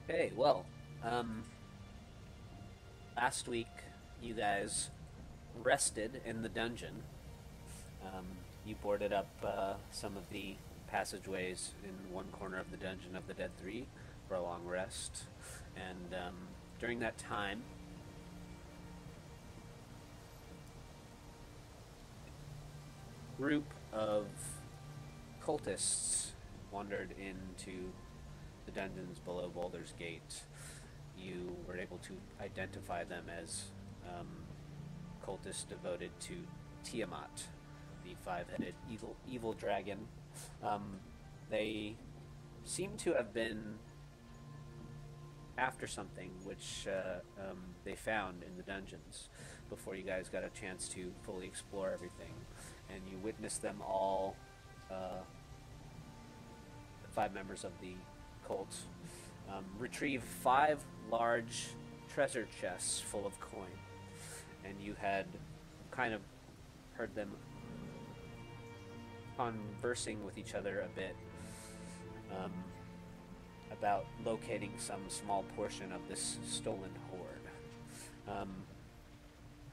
Hey, well, um, last week you guys rested in the dungeon. Um, you boarded up some of the passageways in one corner of the dungeon of the Dead Three for a long rest, and during that time, a group of cultists wandered into the dungeons below Boulder's Gate. You were able to identify them as um, cultists devoted to Tiamat, the five-headed evil dragon. Um, they seem to have been after something which they found in the dungeons before you guys got a chance to fully explore everything, and you witnessed them all, the five members of the cult, retrieve five large treasure chests full of coin, and you had kind of heard them conversing with each other a bit, um, about locating some small portion of this stolen hoard.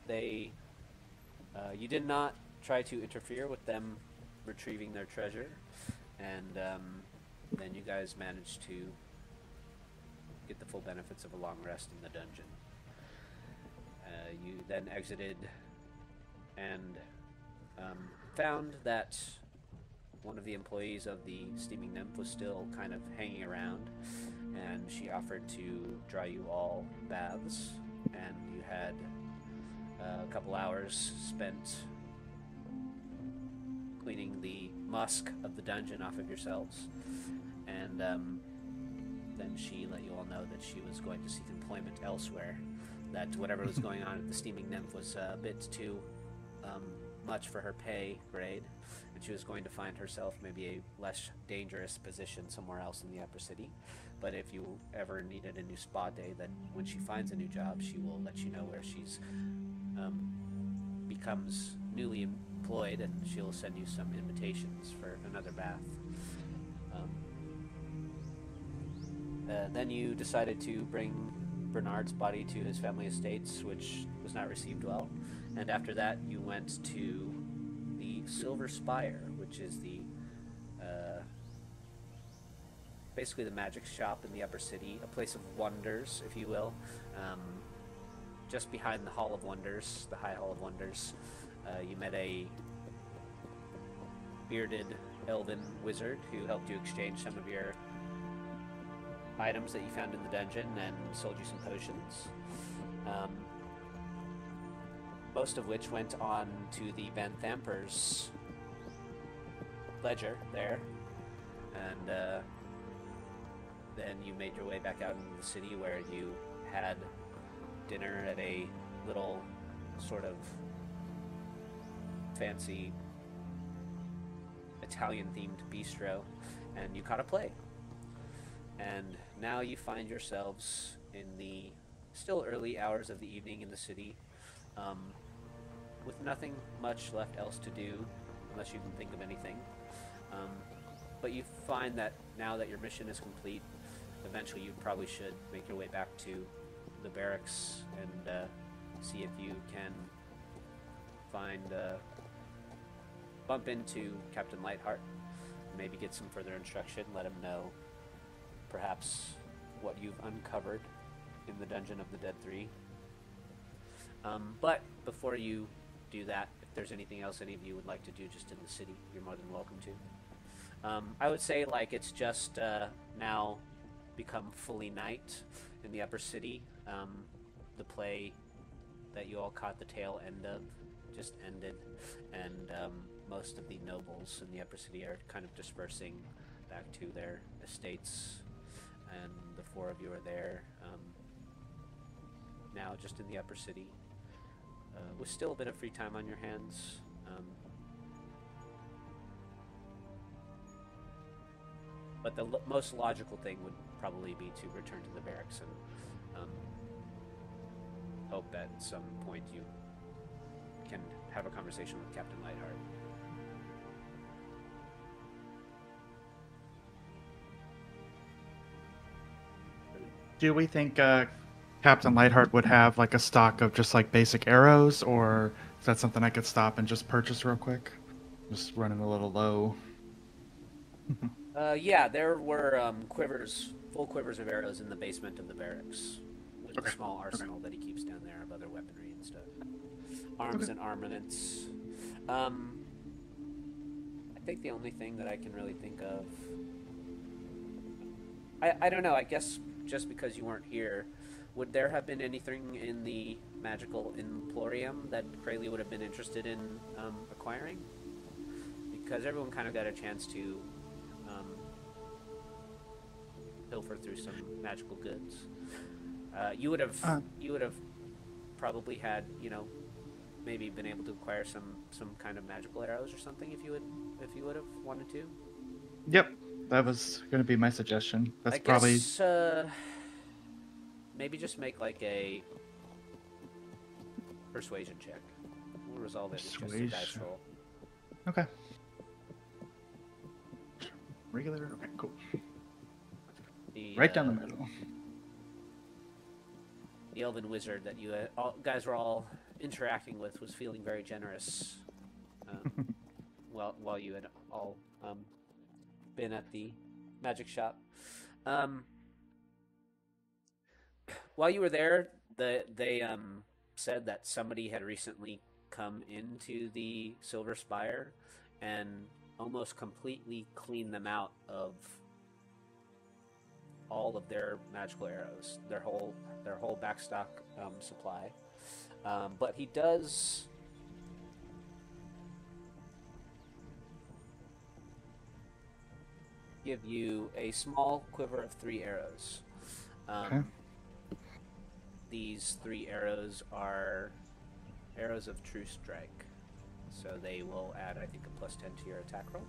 They, you did not try to interfere with them retrieving their treasure, and then you guys managed to get the full benefits of a long rest in the dungeon. You then exited and found that one of the employees of the Steaming Nymph was still kind of hanging around, and she offered to draw you all baths, and you had a couple hours spent cleaning the musk of the dungeon off of yourselves, and then she let you all know that she was going to seek employment elsewhere, that whatever was going on at the Steaming Nymph was a bit too um, much for her pay grade, and she was going to find herself maybe a less dangerous position somewhere else in the upper city. But if you ever needed a new spa day, then when she finds a new job, she will let you know where she's um, becomes newly employed, and she'll send you some invitations for another bath. Um, then you decided to bring Bernard's body to his family estates, which was not received well. And after that, you went to the Silver Spire, which is the uh, basically the magic shop in the upper city, a place of wonders, if you will. Um, just behind the Hall of Wonders, the High Hall of Wonders, you met a bearded elven wizard who helped you exchange some of your items that you found in the dungeon and sold you some potions. Um, most of which went on to the Van Thamper's ledger there, and then you made your way back out into the city where you had dinner at a little sort of fancy Italian themed bistro, and you caught a play. And now you find yourselves in the still early hours of the evening in the city, um, with nothing much left else to do, unless you can think of anything. Um, but you find that now that your mission is complete, eventually you probably should make your way back to the barracks and see if you can find bump into Captain Lightheart, maybe get some further instruction, let him know perhaps what you've uncovered in the Dungeon of the Dead Three. But before you do that, if there's anything else any of you would like to do just in the city, you're more than welcome to. I would say like it's just now become fully night in the upper city. The play that you all caught the tail end of just ended, and most of the nobles in the upper city are kind of dispersing back to their estates, and the four of you are there now just in the upper city, with still a bit of free time on your hands. But the most logical thing would probably be to return to the barracks and hope at some point you can have a conversation with Captain Lightheart. Do we think Captain Lightheart would have like a stock of just like basic arrows, or is that something I could stop and just purchase real quick? Just running a little low. Yeah, there were quivers, full quivers of arrows in the basement of the barracks, with the Okay. small Okay. arsenal that he keeps down there of other weaponry and stuff, Okay. arms and armaments. Um, I think the only thing that I can really think of, I don't know. I guess just because you weren't here, would there have been anything in the magical emporium that Krayley would have been interested in acquiring? Because everyone kind of got a chance to um, pilfer through some magical goods. Uh, You would have probably had maybe been able to acquire some kind of magical arrows or something if you would have wanted to. yep. That was going to be my suggestion. I That's probably guess maybe just make like a persuasion check. We'll resolve it with just a dice persuasion. roll. Okay. Regular. Okay. Cool. The Right down the middle. the elven wizard that you guys were all interacting with was feeling very generous. Um, while you had all been at the magic shop. Um, while you were there, they said that somebody had recently come into the Silver Spire and almost completely cleaned them out of all of their magical arrows, their whole backstock supply. But he does give you a small quiver of 3 arrows. Okay. Um, these 3 arrows are arrows of true strike, so they will add, I think, a +10 to your attack roll.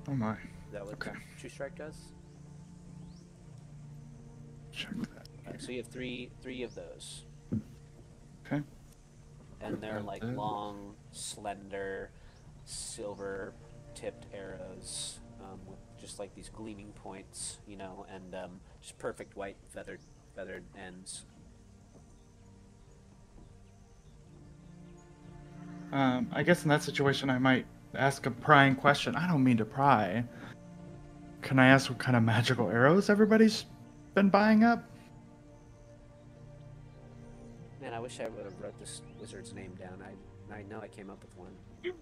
Oh my. Is that what Okay. true strike does? Check that. All right, so you have three of those, Okay. and they're Got like that. long, slender, silver-tipped arrows with just like these gleaming points, and just perfect white feathered ends. I guess in that situation, I might ask a prying question. I don't mean to pry. Can I ask what kind of magical arrows everybody's been buying up? Man, I wish I would have wrote this wizard's name down. I know I came up with one.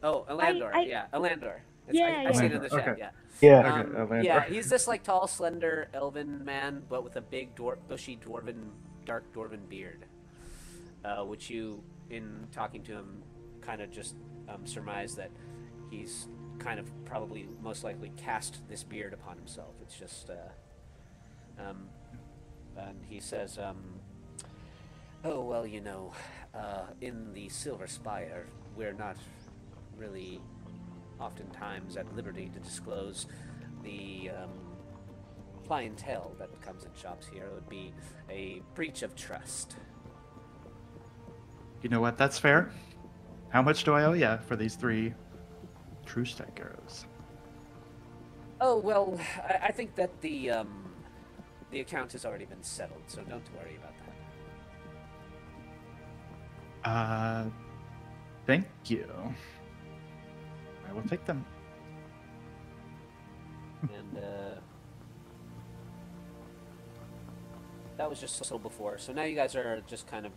Oh, I, Elandor. I, Yeah, Elandor. yeah, I see yeah. it in the Landor. chat. Okay. Yeah. Yeah. Okay. Yeah, Landor. he's this like tall, slender elven man, but with a big, bushy, dark dwarven beard, which you, in talking to him, kind of just surmise that he's kind of probably most likely cast this beard upon himself. It's just, um, and he says, "Oh well, in the Silver Spire, we're not really oftentimes at liberty to disclose the clientele that comes in shops here. It would be a breach of trust." You know what? That's fair. How much do I owe ya for these 3 stack arrows? Oh well, I think that the account has already been settled, so don't worry about Uh, thank you. I will take them. that. And that was just settled before, so now you guys are just kind of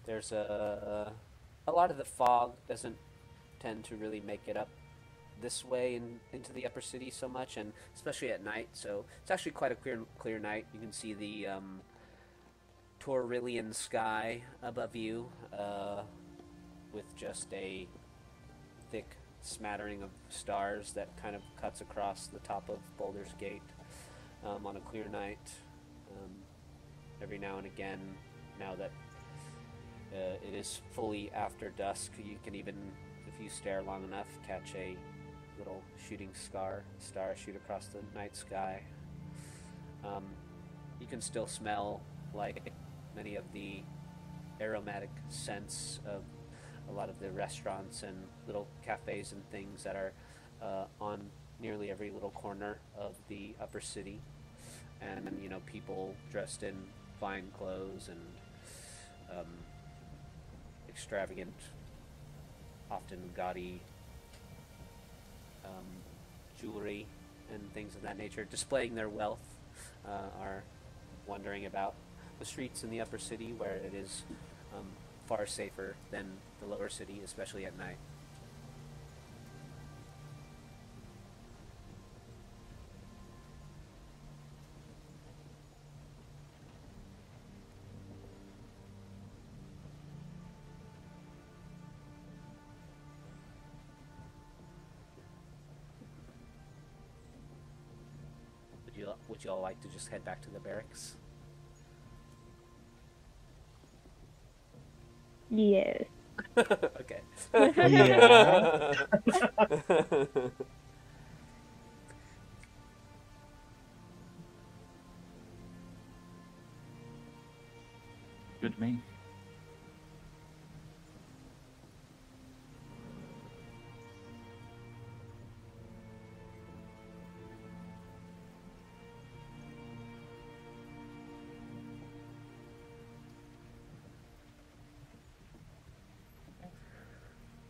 there's a lot of the fog doesn't tend to really make it up this way into the upper city so much, and especially at night. So it's actually quite a clear night. You can see the Torillian sky above you, with just a thick smattering of stars that kind of cuts across the top of Boulder's Gate on a clear night. Um, every now and again, now that it is fully after dusk, you can even, if you stare long enough, catch a little shooting star shoot across the night sky. Um, you can still smell like many of the aromatic scents of a lot of the restaurants and little cafes and things that are on nearly every little corner of the upper city. and people dressed in fine clothes and extravagant, often gaudy jewelry and things of that nature, displaying their wealth, are wandering about the streets in the upper city, where it is far safer than the lower city, especially at night. Would you all like to just head back to the barracks? Yes. Okay. Yeah. Good to me.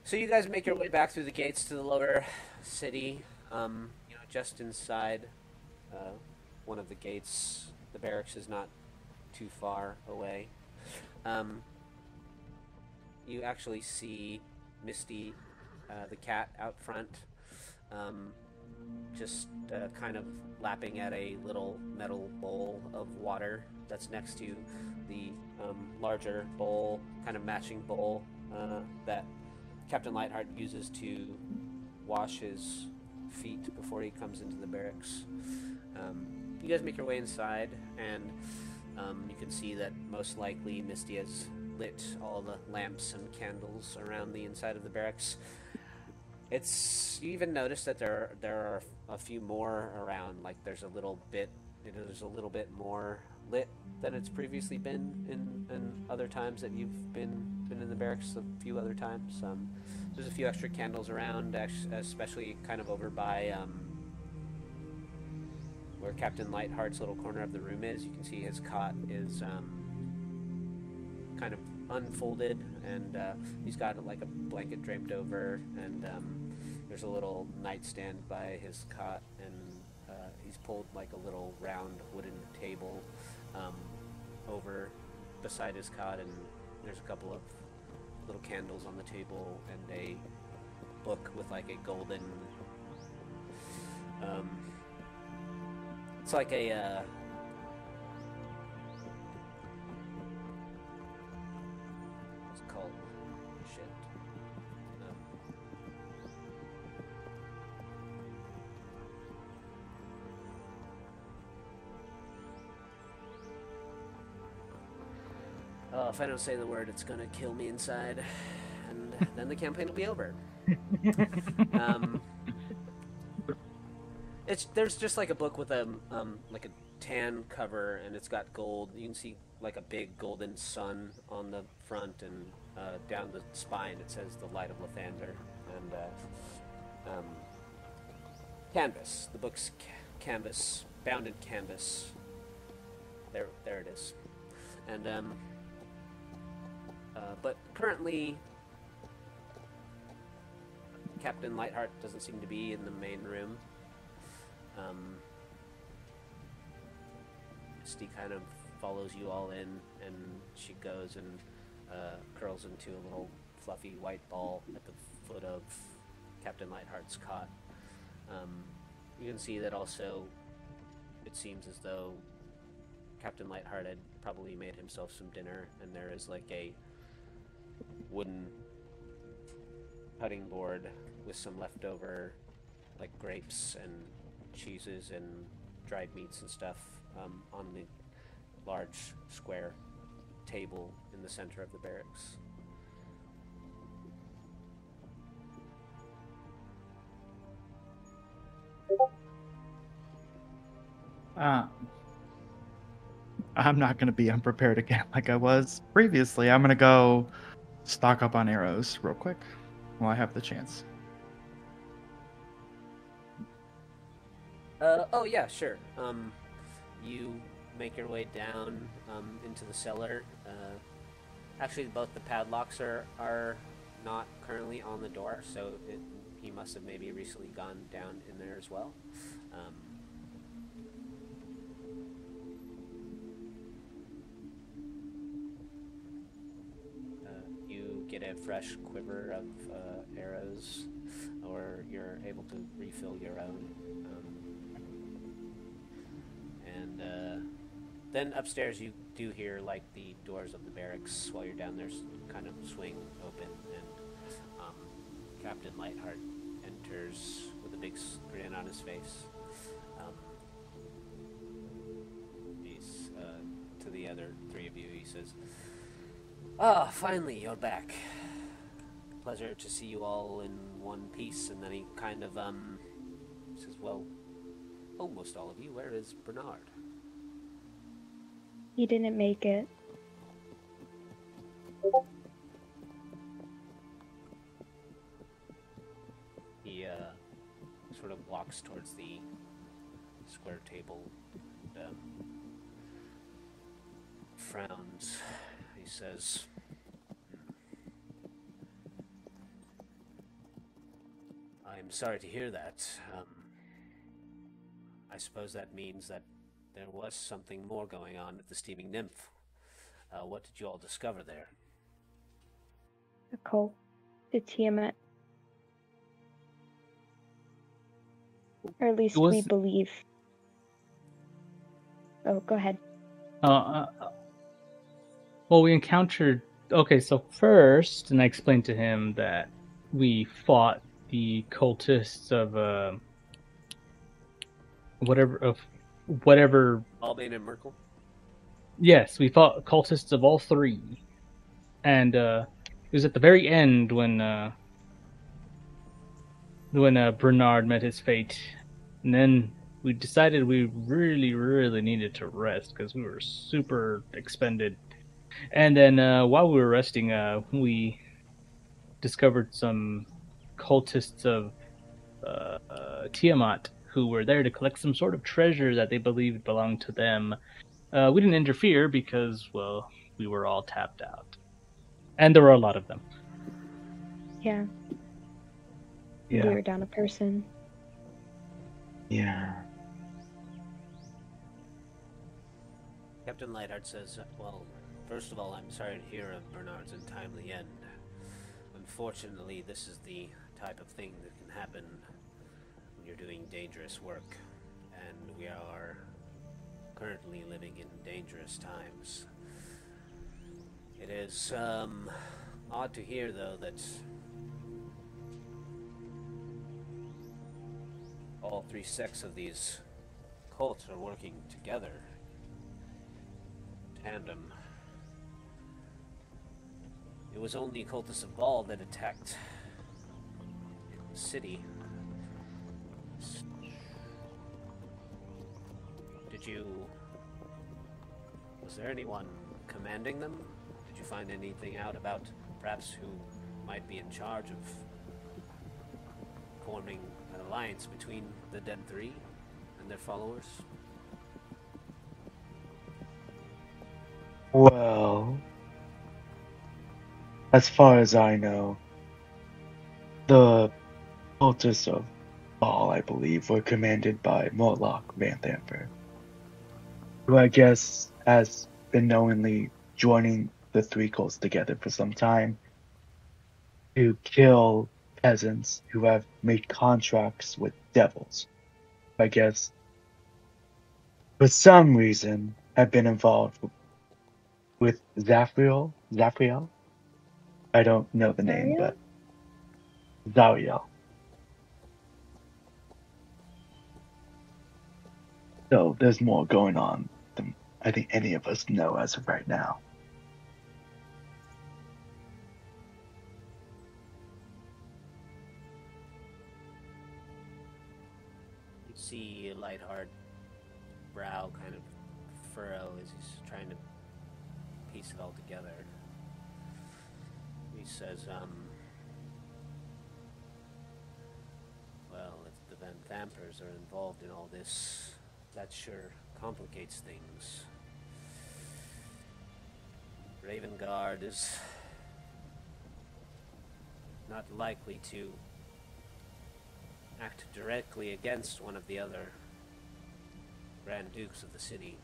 So you guys make your way back through the gates to the lower city. Just inside one of the gates, the barracks is not too far away. You actually see Misty, the cat, out front, just kind of lapping at a little metal bowl of water that's next to the larger bowl, kind of matching bowl that Captain Lightheart uses to wash his feet before he comes into the barracks. You guys make your way inside, and you can see that most likely Misty has lit all the lamps and candles around the inside of the barracks. You even notice that there are a few more around. Like there's a little bit more lit than it's previously been in other times that you've been in the barracks a few other times. There's a few extra candles around, especially kind of over by where Captain Lightheart's little corner of the room is. You can see his cot is kind of unfolded, and he's got like a blanket draped over, and there's a little nightstand by his cot, and he's pulled like a little round wooden table over beside his cot, and there's a couple of little candles on the table and a book with like a golden it's like a what's it called? Shit. If I don't say the word, it's gonna kill me inside, and then the campaign will be over. There's just like a book with a like a tan cover, and it's got gold. You can see like a big golden sun on the front, and down the spine it says "The Light of Lathander," and canvas. The book's canvas, bound in canvas. There it is, and but currently, Captain Lightheart doesn't seem to be in the main room. Misty kind of follows you all in, and she goes and curls into a little fluffy white ball at the foot of Captain Lightheart's cot. You can see that also it seems as though Captain Lightheart had probably made himself some dinner, and there is like a wooden cutting board with some leftover like grapes and cheeses and dried meats and stuff on the large square table in the center of the barracks. I'm not going to be unprepared again like I was previously. I'm going to go stock up on arrows real quick while I have the chance. Oh yeah, sure. You make your way down into the cellar. Actually, both the padlocks are not currently on the door, so he must have maybe recently gone down in there as well. Um, you get a fresh quiver of arrows, or you're able to refill your own. And then upstairs you do hear like the doors of the barracks while you're down there kind of swing open, and Captain Lightheart enters with a big grin on his face. Um, he's to the other three of you. He says, "Ah, finally you're back. Pleasure to see you all in one piece." And then he kind of says, "Well, almost all of you. Where is Bernard?" He didn't make it. He sort of walks towards the square table and frowns. He says, "I'm sorry to hear that. I suppose that means that there was something more going on at the Steaming Nymph. What did you all discover there?" The cult. The Tiamat. Or at least we believe. Oh, go ahead. Well, we encountered... Okay, so first, and I explained to him that we fought the cultists of whatever. Albane and Merkel? Yes, we fought cultists of all three, and it was at the very end when Bernard met his fate, and then we decided we really needed to rest because we were super expended. And then while we were resting, we discovered some cultists of Tiamat who were there to collect some sort of treasure that they believed belonged to them. We didn't interfere because, well, we were all tapped out. And there were a lot of them. Yeah. We were down a person. Yeah. Captain Lightheart says, "Well, first of all, I'm sorry to hear of Bernard's untimely end. Unfortunately, this is the type of thing that can happen when you're doing dangerous work, and we are currently living in dangerous times. It is odd to hear, though, that all three sects of these cults are working together, tandem. It was only cultists of Gaul that attacked the city. Was there anyone commanding them? Did you find anything out about perhaps who might be in charge of forming an alliance between the Dead Three and their followers?" Well, as far as I know, the cultists of Baal, I believe, were commanded by Moloch Van Thamper, who I guess has been knowingly joining the three cults together for some time to kill peasants who have made contracts with devils. I guess, for some reason, have been involved with Zafriel? I don't know the name, but Zariel. So there's more going on than I think any of us know as of right now. You see Lightheart brow kind of furrow as he's trying to piece it all together. He says, well, if the Van Thampers are involved in all this, That sure complicates things. Raven Guard is not likely to act directly against one of the other Grand Dukes of the city.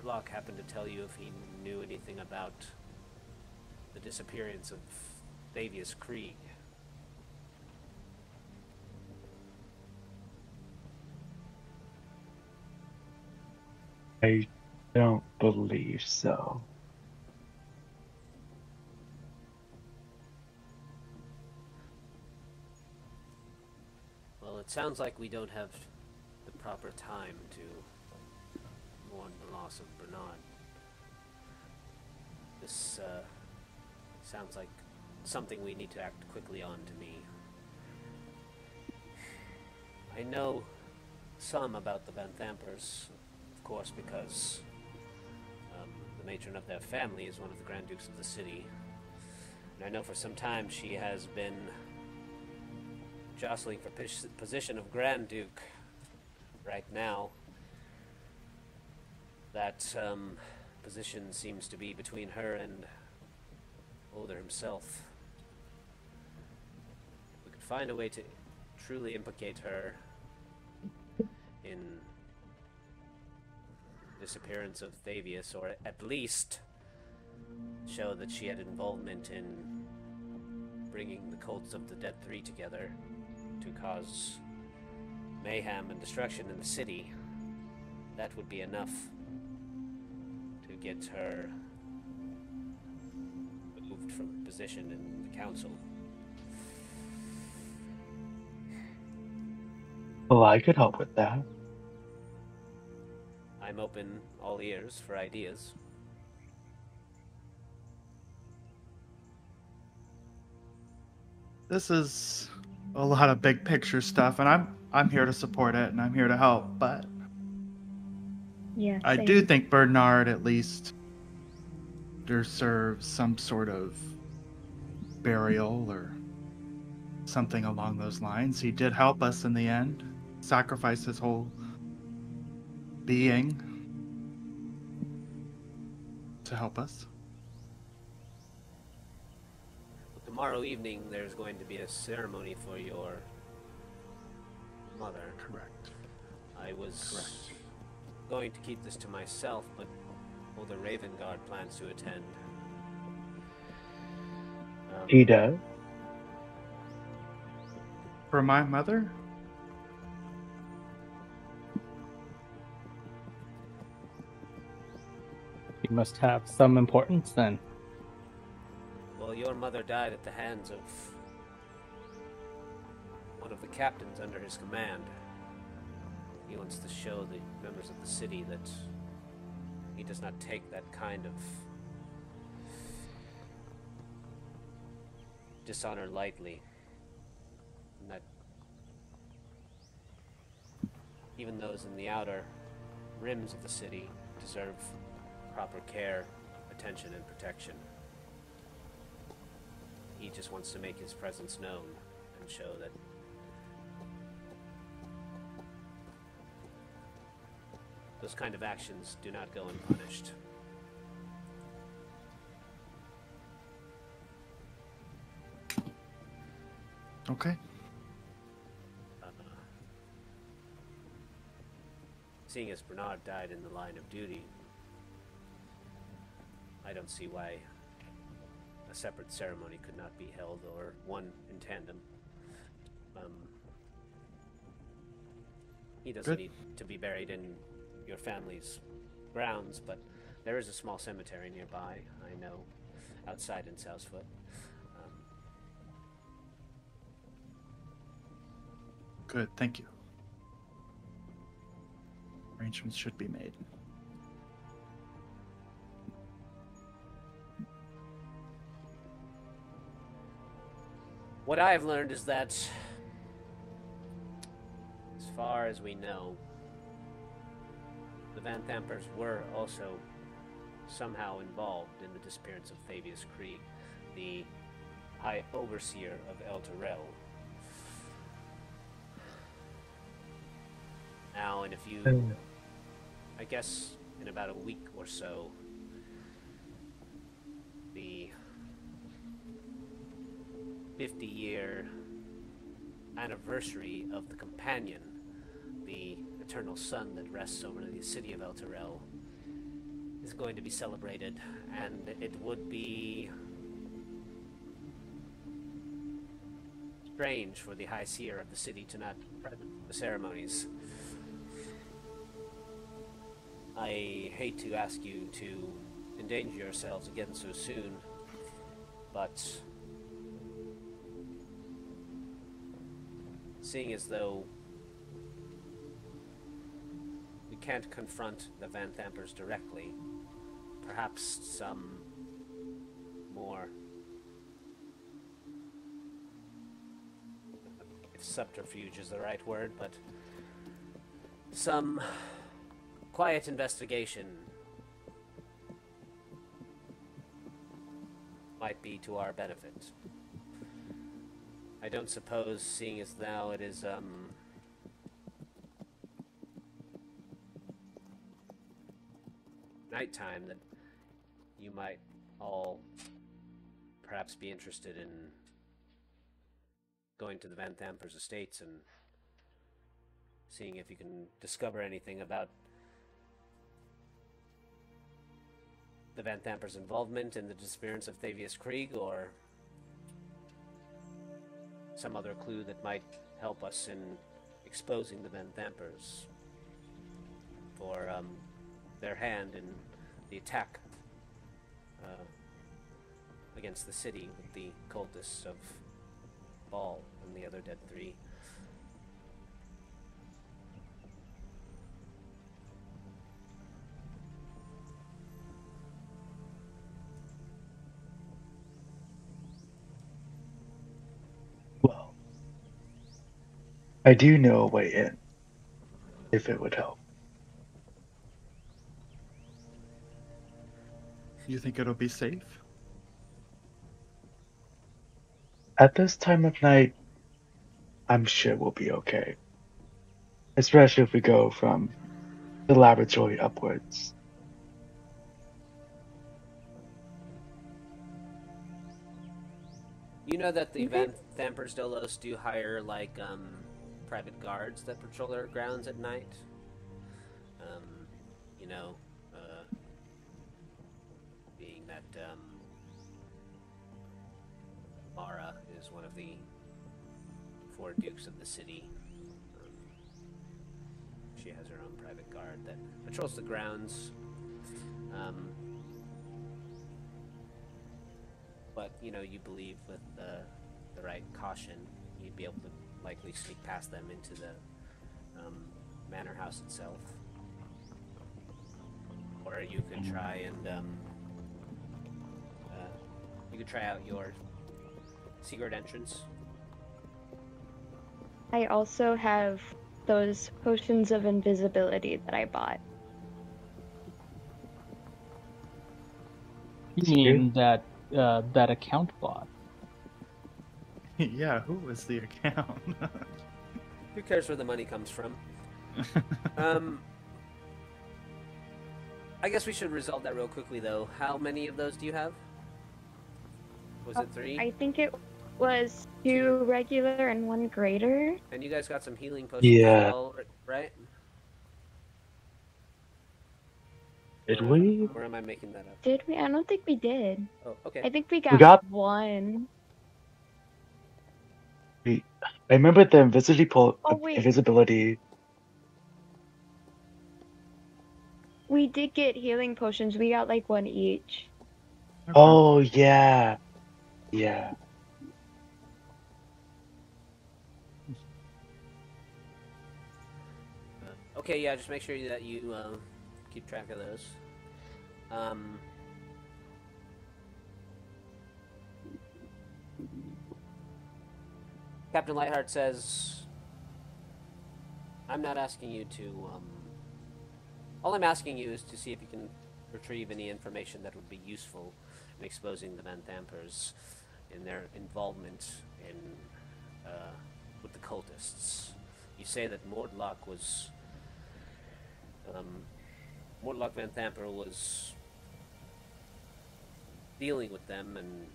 Lord happened to tell you if he knew anything about the disappearance of Thavius Krieg? I don't believe so. Well, it sounds like we don't have the proper time to mourn the loss of Bernard. This sounds like something we need to act quickly on to me. I know some about the Van Thampers, of course, because the matron of their family is one of the Grand Dukes of the city. And I know for some time she has been jostling for position of Grand Duke. Right now, that position seems to be between her and Older himself. If we could find a way to truly implicate her in disappearance of Thavius, or at least show that she had involvement in bringing the cults of the Dead Three together to cause mayhem and destruction in the city, that would be enough to get her moved from position in the council. Well, I could help with that. I'm open, all ears, for ideas. This is a lot of big picture stuff, and I'm here to support it, and I'm here to help, but Yeah, I same. do think Bernard at least deserves some sort of burial or something along those lines. He did help us in the end, sacrifice his whole being to help us. Well, tomorrow evening there's going to be a ceremony for your mother. Correct. I was going to keep this to myself, but Older Raven Guard plans to attend. He does. For my mother? He must have some importance then. Well, your mother died at the hands of one of the captains under his command. He wants to show the members of the city that he does not take that kind of dishonor lightly. And that even those in the outer rims of the city deserve proper care, attention, and protection. He just wants to make his presence known and show that those kind of actions do not go unpunished. Okay. Seeing as Bernard died in the line of duty, I don't see why a separate ceremony could not be held, or one in tandem. He doesn't need to be buried in your family's grounds, but there is a small cemetery nearby, I know, outside in Southfoot. Good, thank you. Arrangements should be made. What I've learned is that, as far as we know, the Van Thampers were also somehow involved in the disappearance of Thavius Krieg. the High Overseer of Elturel. Now, in a few, I guess, in about a week or so, the 50-year anniversary of the Companion, the eternal sun that rests over the city of Elturel, is going to be celebrated, and it would be strange for the High Seer of the city to not present the ceremonies. I hate to ask you to endanger yourselves again so soon, but seeing as though we can't confront the Van Thampers directly, perhaps some more, if subterfuge is the right word, but some quiet investigation might be to our benefit. I don't suppose, seeing as now it is, nighttime, that you might all perhaps be interested in going to the Van Thampers' estates and seeing if you can discover anything about the Van Thampers' involvement in the disappearance of Thavius Krieg, or some other clue that might help us in exposing the Van Thampers for their hand in the attack against the city with the cultists of Baal and the other dead three. Well, I do know a way in, if it would help. You think it'll be safe? At this time of night, I'm sure we'll be okay. Especially if we go from the laboratory upwards. You know that the Van Thampers Dolos do hire, like, private guards that patrol their grounds at night? You know, being that, Mara is one of the 4 dukes of the city. She has her own private guard that patrols the grounds. But, you know, you believe with the right caution, you'd be able to likely sneak past them into the manor house itself. Or you could try and, you could try out your secret entrance. I also have those potions of invisibility that I bought. You mean that that account bot? Yeah, who was the account? Who cares where the money comes from? I guess we should resolve that real quickly, though. How many of those do you have? Was it 3? I think it was 2 regular and 1 greater. And you guys got some healing potions as well, right? Did we? Or am I making that up? Did we? I don't think we did. Oh, okay. I think we got- got 1. I remember the Oh, wait. invisibility. We did get healing potions. We got like 1 each. Oh, yeah. Yeah. Okay, yeah, just make sure that you keep track of those. Captain Lightheart says, I'm not asking you to, all I'm asking you is to see if you can retrieve any information that would be useful and exposing the Van Thampers in their involvement in with the cultists. You say that Mordlock Van Thamper was dealing with them, and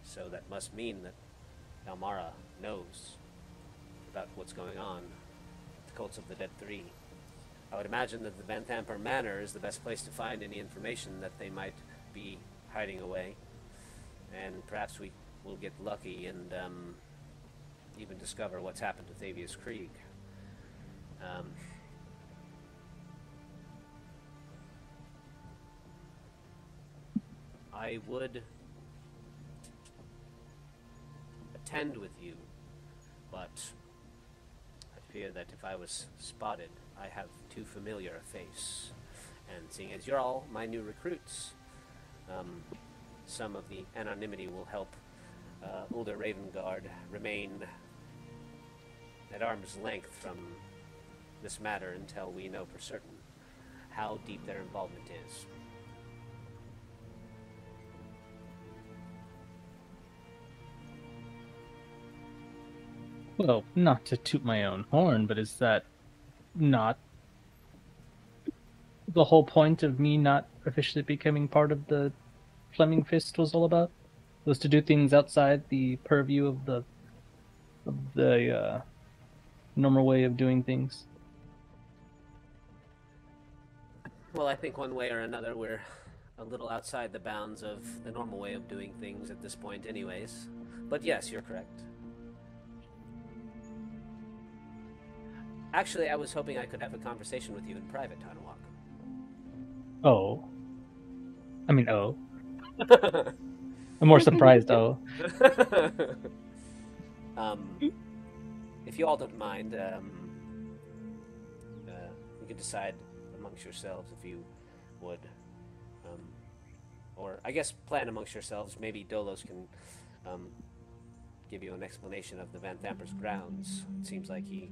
so that must mean that Almara knows about what's going on. The cults of the Dead Three. I would imagine that the Van Thamper Manor is the best place to find any information that they might be hiding away, and perhaps we will get lucky and even discover what's happened to Thavius Krieg. I would attend with you, but I fear that if I was spotted, I have too familiar a face. And seeing as you're all my new recruits, some of the anonymity will help Ulder Ravengard remain at arm's length from this matter until we know for certain how deep their involvement is. Well, not to toot my own horn, but is that not the whole point of me not officially becoming part of the Fleming Fist was all about? Was to do things outside the purview of the normal way of doing things? Well, I think one way or another we're a little outside the bounds of the normal way of doing things at this point anyways. But yes, you're correct. Actually, I was hoping I could have a conversation with you in private, Tanawak. Oh. I mean, oh. I'm more surprised, oh. If you all don't mind, you can decide amongst yourselves if you would, or I guess plan amongst yourselves. Maybe Dolos can give you an explanation of the Van Thamper's grounds. It seems like he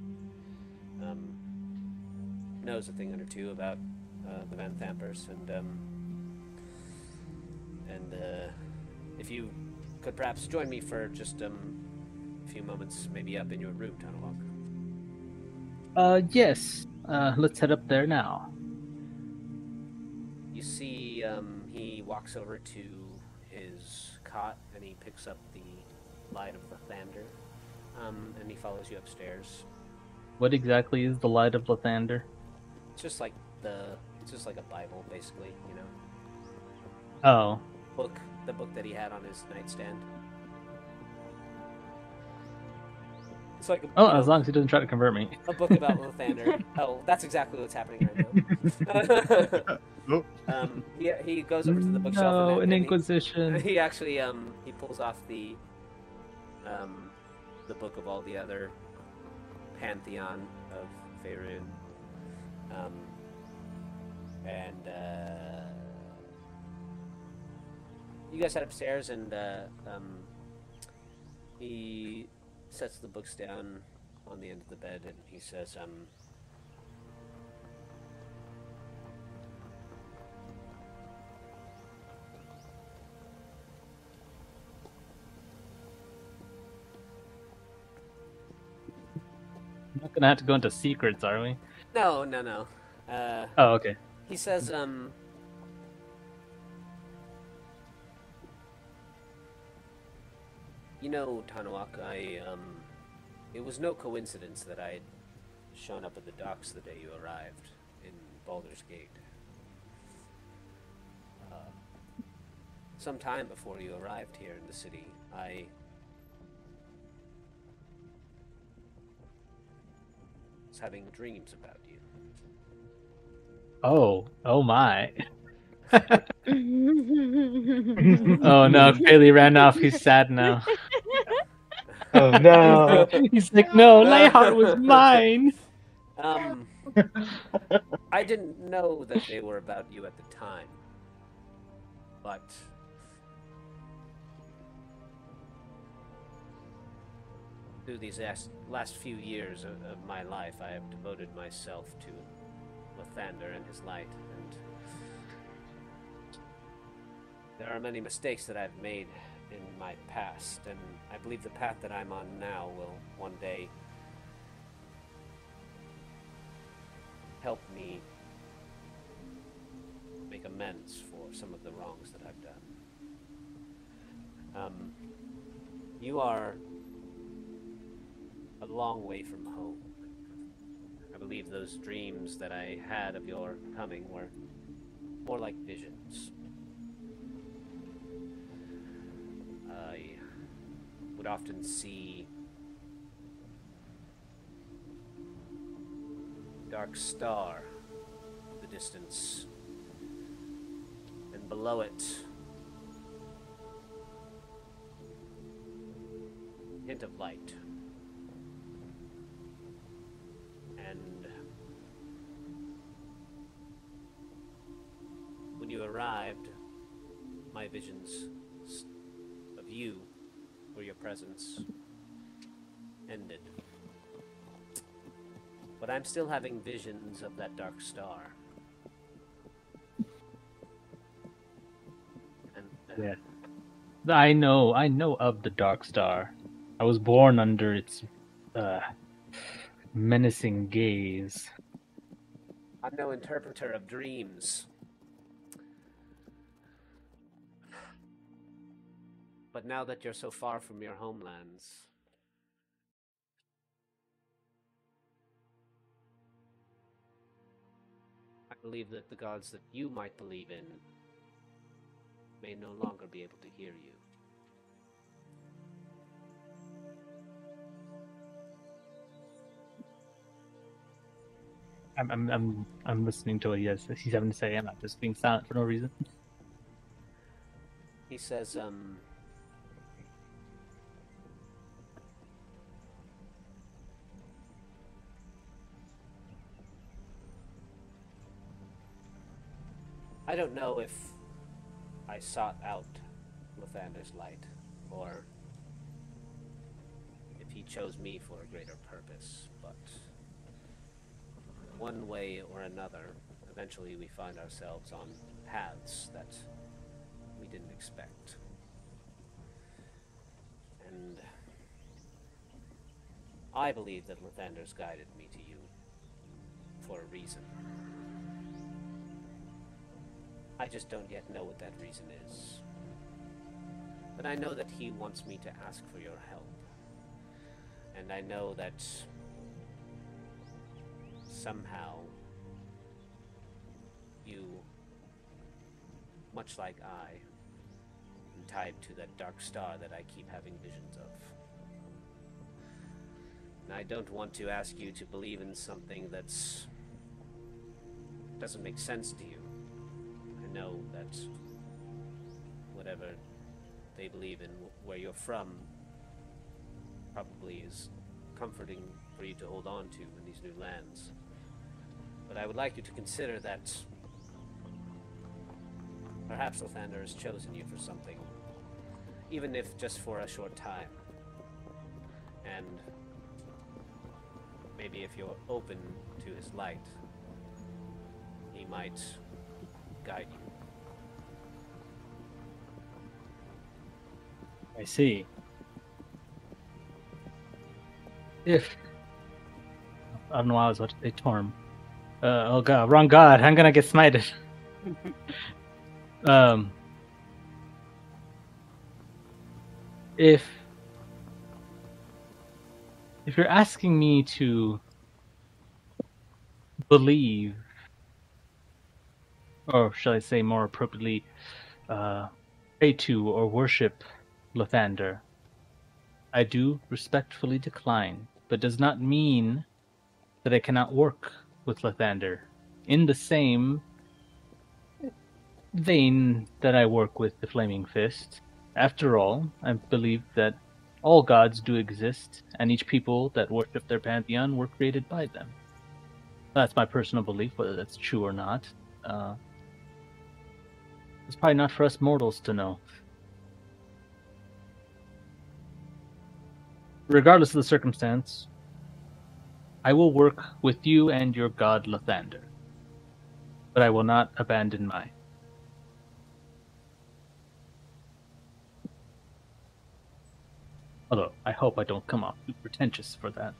knows a thing or two about the Van Thampers, and if you could perhaps join me for just a few moments, maybe up in your room, Tanawak. Yes. Let's head up there now. You see, he walks over to his cot and he picks up the Light of Lathander, and he follows you upstairs. What exactly is the Light of Lathander? It's just like a Bible, basically, you know. Oh. The book that he had on his nightstand. It's like as long as he doesn't try to convert me. A book about Lathander. Oh, that's exactly what's happening right now. He goes over to the bookshelf. No, an Inquisition. He actually he pulls off the book of all the other pantheon of Faerun, and you guys head upstairs, and he sets the books down on the end of the bed, and he says, We're not gonna have to go into secrets, are we? No. Oh, okay. He says, you know, Tanawak, it was no coincidence that I had shown up at the docks the day you arrived in Baldur's Gate. Some time before you arrived here in the city, I was having dreams about you. Oh my. Oh no, Bailey ran off. He's sad now. Oh no. He's like, no, Layhart was mine. I didn't know that they were about you at the time, but through these last few years of my life, I have devoted myself to Lathander and his light, and There are many mistakes that I've made in my past, and I believe the path that I'm on now will one day help me make amends for some of the wrongs that I've done. You are a long way from home. I believe those dreams that I had of your coming were more like visions. I would often see dark star in the distance, and below it, hint of light. And when you arrived, my visions of you, or your presence, ended. But I'm still having visions of that dark star. And Yeah. I know of the Dark Star. I was born under its menacing gaze. I'm no interpreter of dreams. But now that you're so far from your homelands, I believe that the gods that you might believe in may no longer be able to hear you. I'm listening to what he's having to say. I'm not just being silent for no reason. He says, I don't know if I sought out Lathander's light, or if he chose me for a greater purpose, but one way or another, eventually we find ourselves on paths that we didn't expect. And I believe that Lathander's guided me to you for a reason. I just don't yet know what that reason is. But I know that he wants me to ask for your help. And I know that somehow you, much like I, am tied to that dark star that I keep having visions of. And I don't want to ask you to believe in something that's doesn't make sense to you. I know that whatever they believe in, where you're from, probably is comforting for you to hold on to in these new lands. But I would like you to consider that perhaps Lathander has chosen you for something, even if just for a short time. And maybe if you're open to his light, he might guide you. I see. If I don't know why I was about to say Torm. Oh god, wrong god. I'm gonna get smited. If you're asking me to believe, or shall I say more appropriately, pray to or worship Lathander, I do respectfully decline, but does not mean that I cannot work with Lathander in the same vein that I work with the Flaming Fist. After all, I believe that all gods do exist, and each people that worship their pantheon were created by them. That's my personal belief, whether that's true or not. It's probably not for us mortals to know. Regardless of the circumstance, I will work with you and your god Lathander, but I will not abandon mine. Although, I hope I don't come off too pretentious for that.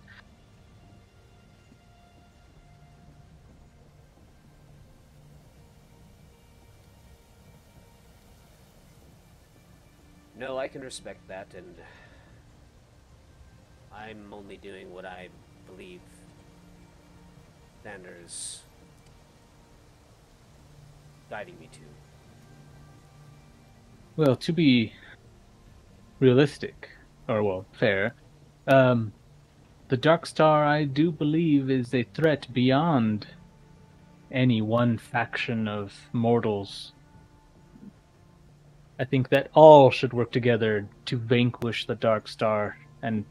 No, I can respect that, and I'm only doing what I believe Xander is guiding me to. Well, to be realistic, or well, fair, the Dark Star, I do believe, is a threat beyond any one faction of mortals. I think that all should work together to vanquish the Dark Star and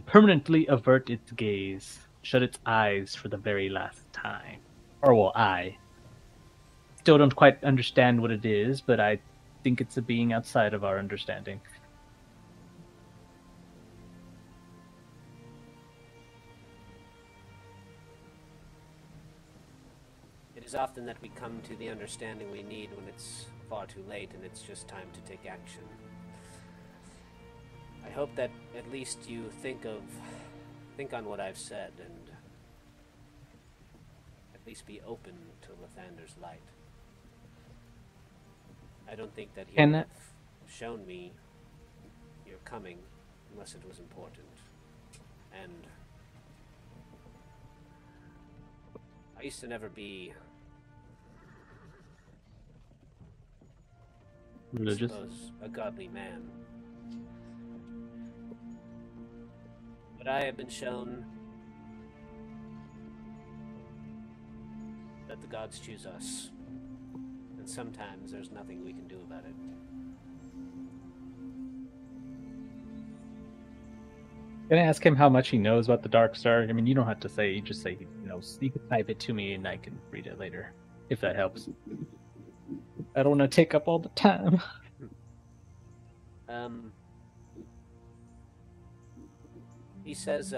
permanently avert its gaze, shut its eyes for the very last time. Or well, I still don't quite understand what it is, but I think it's a being outside of our understanding. It is often that we come to the understanding we need when it's far too late and it's just time to take action. I hope that at least you think on what I've said and at least be open to Lathander's light. I don't think that he would have shown me your coming unless it was important. And I used to never be religious, I suppose, a godly man. But I have been shown that the gods choose us. And sometimes there's nothing we can do about it. Can I ask him how much he knows about the Dark Star? I mean, you don't have to say, you just say he knows. You can type it to me and I can read it later, if that helps. I don't want to take up all the time. He says,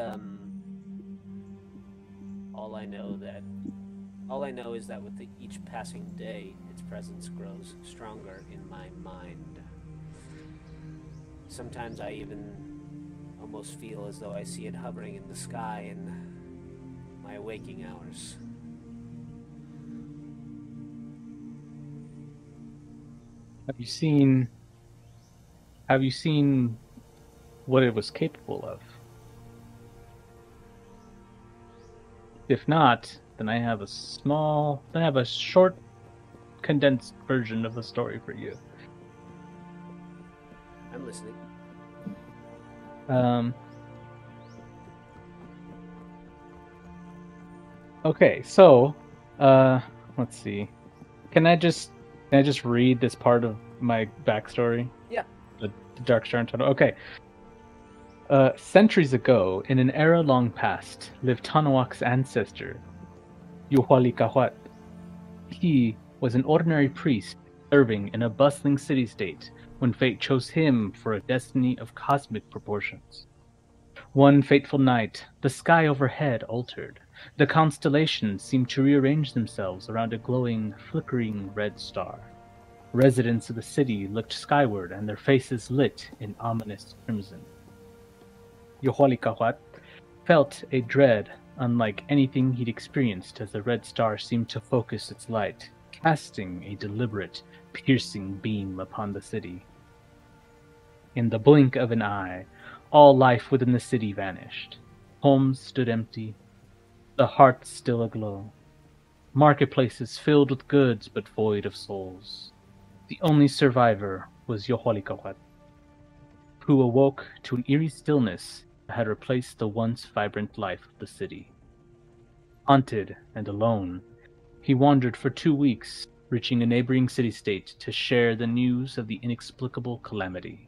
all I know is that with each passing day, its presence grows stronger in my mind. Sometimes I even almost feel as though I see it hovering in the sky in my waking hours. Have you seen what it was capable of? If not, then I have a short, condensed version of the story for you. I'm listening. Okay, so, let's see. Can I just read this part of my backstory? Yeah. The Dark Star Tunnel. Okay. Centuries ago, in an era long past, lived Tanawak's ancestor, Yuhualicahua. He was an ordinary priest serving in a bustling city-state when fate chose him for a destiny of cosmic proportions. One fateful night, the sky overhead altered. The constellations seemed to rearrange themselves around a glowing, flickering red star. Residents of the city looked skyward, and their faces lit in ominous crimson. Yohualicahua felt a dread unlike anything he'd experienced as the red star seemed to focus its light, casting a deliberate, piercing beam upon the city. In the blink of an eye, all life within the city vanished. Homes stood empty, the hearts still aglow. Marketplaces filled with goods but void of souls. The only survivor was Yohualicahua, who awoke to an eerie stillness that had replaced the once vibrant life of the city. Haunted and alone, he wandered for 2 weeks, reaching a neighboring city-state to share the news of the inexplicable calamity.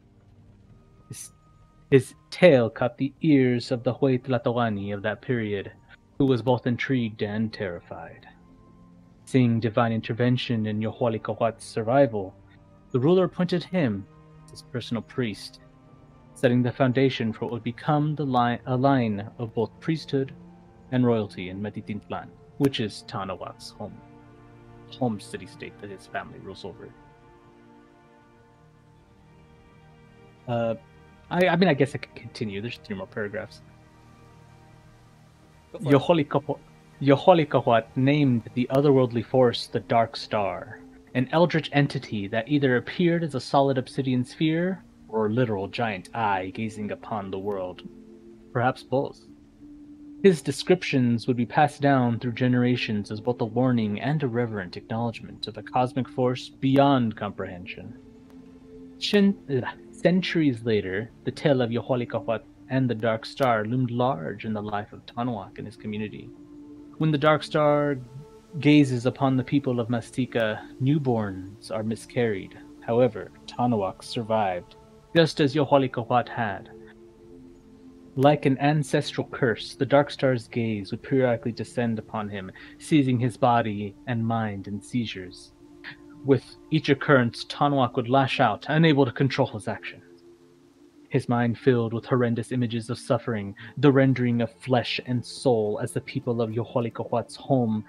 His tale caught the ears of the Huey Tlatoani of that period, who was both intrigued and terrified. Seeing divine intervention in Yohualicahuat's survival, the ruler appointed him as his personal priest, setting the foundation for what would become a line of both priesthood and royalty in Metitintlan, which is Tanawak's home city-state that his family rules over. I mean, I guess I could continue. There's 3 more paragraphs. Go for it. Yoholikawat named the otherworldly force the Dark Star, an eldritch entity that either appeared as a solid obsidian sphere or a literal giant eye gazing upon the world. Perhaps both. His descriptions would be passed down through generations as both a warning and a reverent acknowledgement of a cosmic force beyond comprehension. Centuries later, the tale of Yoholikawat and the Dark Star loomed large in the life of Tanwak and his community. When the Dark Star gazes upon the people of Mastika, newborns are miscarried. However, Tanwak survived, just as Yoholikawat had. Like an ancestral curse, the Dark Star's gaze would periodically descend upon him, seizing his body and mind in seizures. With each occurrence, Tanwak would lash out, unable to control his actions. His mind filled with horrendous images of suffering, the rendering of flesh and soul as the people of Yoholikawat's home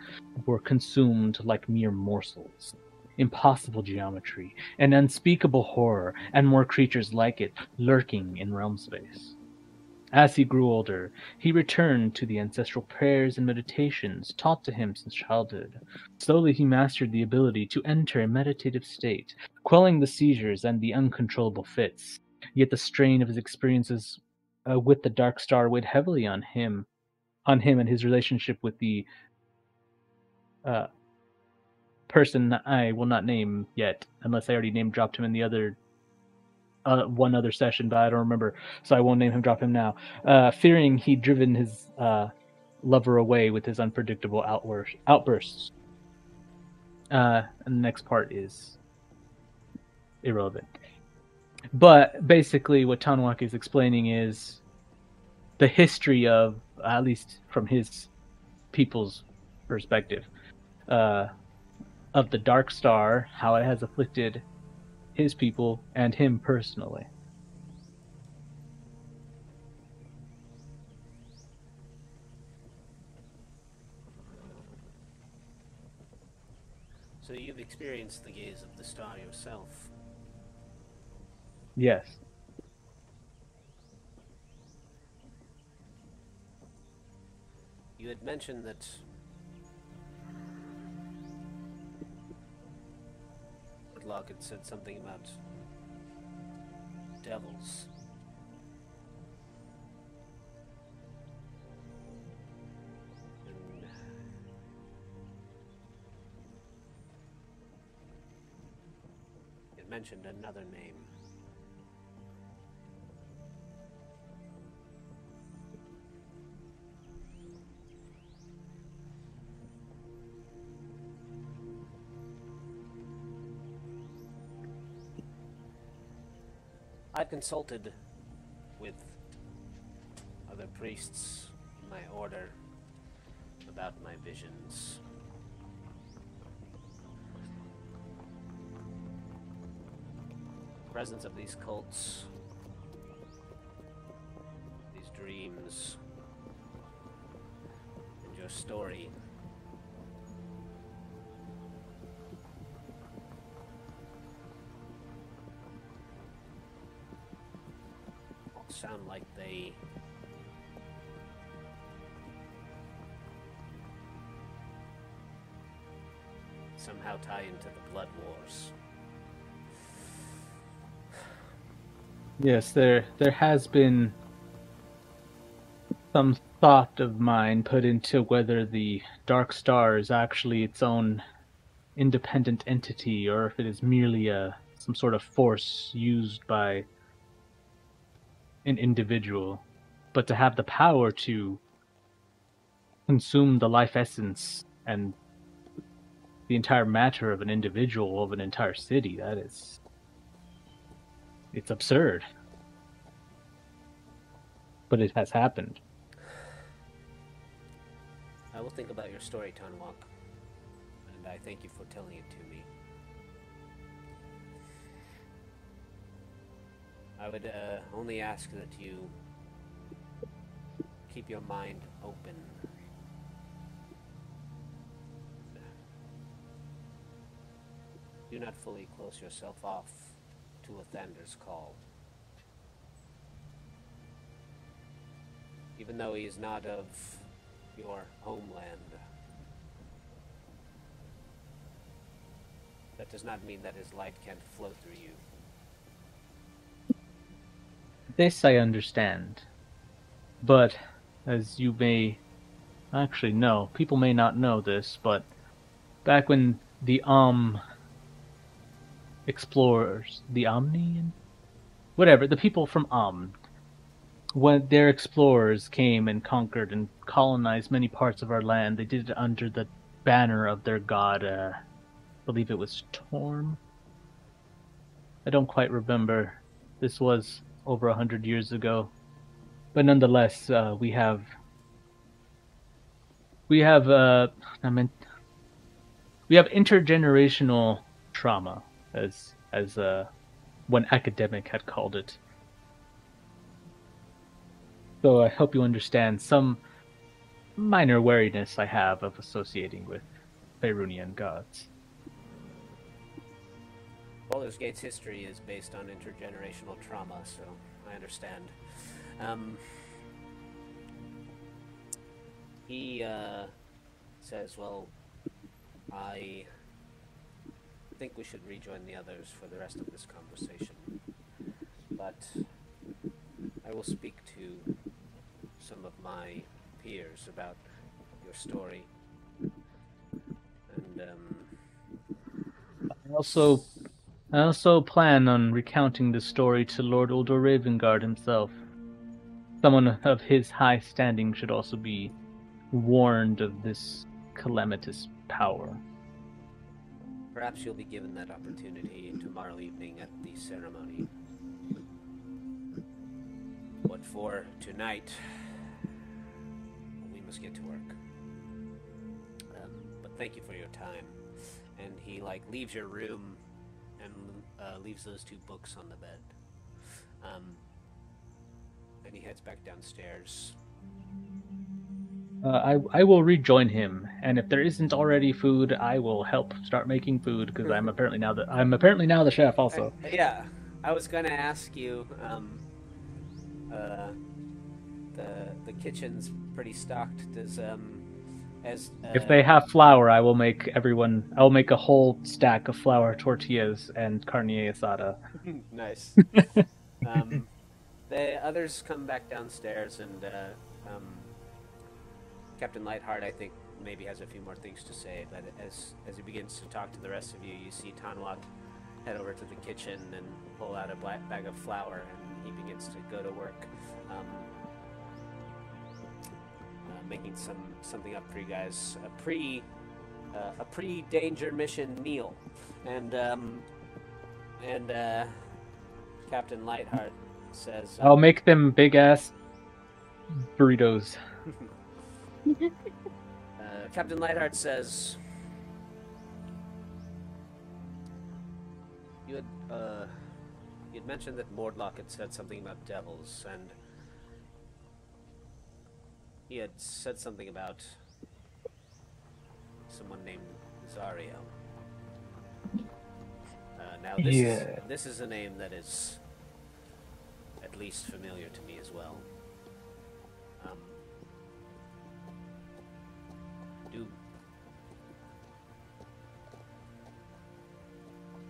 were consumed like mere morsels. Impossible geometry, an unspeakable horror, and more creatures like it lurking in realm space. As he grew older, he returned to the ancestral prayers and meditations taught to him since childhood. Slowly he mastered the ability to enter a meditative state, quelling the seizures and the uncontrollable fits. Yet the strain of his experiences with the Dark Star weighed heavily on him and his relationship with the person I will not name yet, unless I already name dropped him in the other one other session, but I don't remember, so I won't name him, drop him now. Fearing he'd driven his lover away with his unpredictable outbursts. And the next part is irrelevant. But basically what Tanwak is explaining is the history of, at least from his people's perspective, of the Dark Star, how it has afflicted his people and him personally. So you've experienced the gaze of the star yourself. Yes. You had mentioned that Locke had said something about devils. And it mentioned another name. I consulted with other priests in my order about my visions. The presence of these cults, these dreams, and your story sound like they somehow tie into the Blood Wars. Yes, there has been some thought of mine put into whether the Dark Star is actually its own independent entity, or if it is merely some sort of force used by an individual. But to have the power to consume the life essence and the entire matter of an individual, of an entire city, it's absurd. But it has happened. I will think about your story, Tanwak, and I thank you for telling it to me. I would only ask that you keep your mind open. Do not fully close yourself off to a Thander's call. Even though he is not of your homeland, that does not mean that his light can't flow through you. This I understand. But, as you may actually know, people may not know this, but back when the explorers, the Omnian? Whatever, the people from when their explorers came and conquered and colonized many parts of our land, they did it under the banner of their god, I believe it was Torm? I don't quite remember. This was over 100 years ago. But nonetheless, we have intergenerational trauma, as one academic had called it. So I hope you understand some minor wariness I have of associating with Faerunian gods. Baldur's Gate's history is based on intergenerational trauma, so I understand. He says, well, I think we should rejoin the others for the rest of this conversation. But I will speak to some of my peers about your story. And, I also plan on recounting the story to Lord Uldor Ravengard himself. Someone of his high standing should also be warned of this calamitous power. perhaps you'll be given that opportunity tomorrow evening at the ceremony. But for tonight, we must get to work. But thank you for your time. And he leaves your room and leaves those two books on the bed. And he heads back downstairs. I will rejoin him, and if there isn't already food, I will help start making food because I'm apparently now the chef also. Yeah, I was gonna ask you. The kitchen's pretty stocked. Does if they have flour, I will make a whole stack of flour tortillas and carne asada. Nice. The others come back downstairs, and Captain Lightheart, I think, maybe has a few more things to say, but as he begins to talk to the rest of you, you see Tanwat head over to the kitchen and pull out a black bag of flour, and he begins to go to work, making something up for you guys, a pre-danger mission meal, and Captain Lightheart says, I'll make them big ass burritos. Captain Lightheart says, you had mentioned that Mordlock had said something about devils, and he had said something about someone named Zario. Now this is a name that is at least familiar to me as well.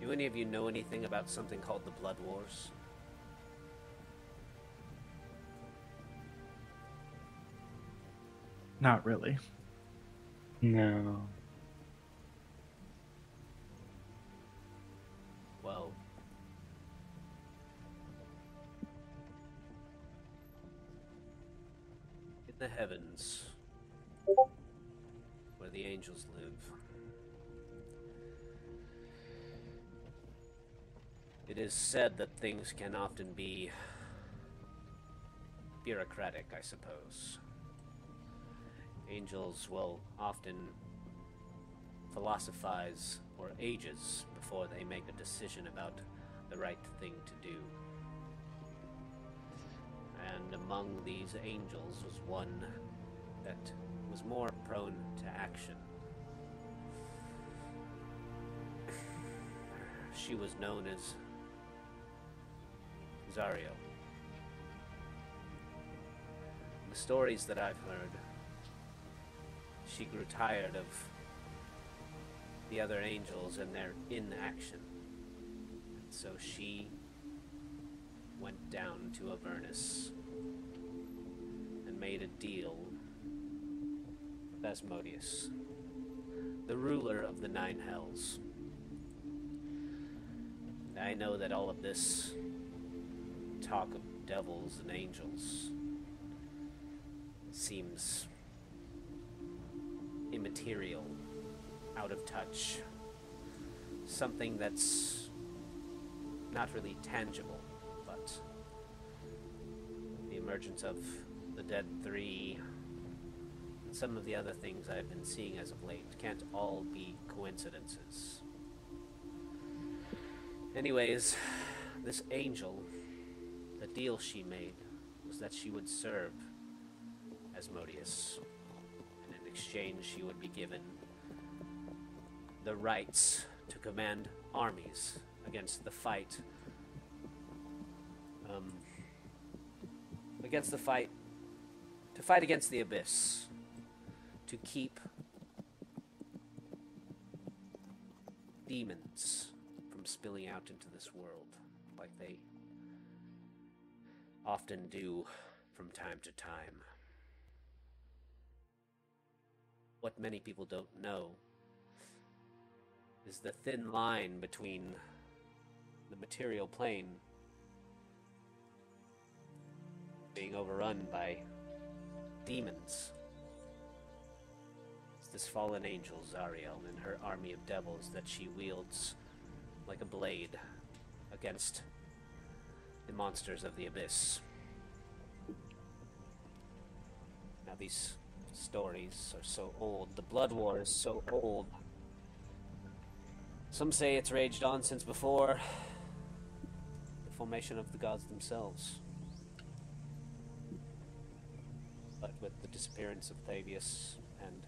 Do any of you know anything about something called the Blood Wars? Not really. No. Well, in the heavens, where the angels live, it is said that things can often be bureaucratic, I suppose. Angels will often philosophize for ages before they make a decision about the right thing to do. And among these angels was one that was more prone to action. She was known as Zario. the stories that I've heard, she grew tired of the other angels and their inaction. And so she went down to Avernus and made a deal with Asmodeus, the ruler of the Nine Hells. And I know that all of this talk of devils and angels seems immaterial, out of touch, something that's not really tangible, but the emergence of the Dead Three and some of the other things I've been seeing as of late can't all be coincidences. Anyways, this angel, the deal she made was that she would serve Asmodeus, and in exchange she would be given the rights to command armies against the fight to fight against the abyss, to keep demons from spilling out into this world like they often do from time to time. What many people don't know is the thin line between the material plane being overrun by demons. It's this fallen angel, Zariel, and her army of devils that she wields like a blade against the monsters of the abyss. Now these stories are so old. The Blood War is so old. Some say it's raged on since before the formation of the gods themselves. But with the disappearance of Thavius and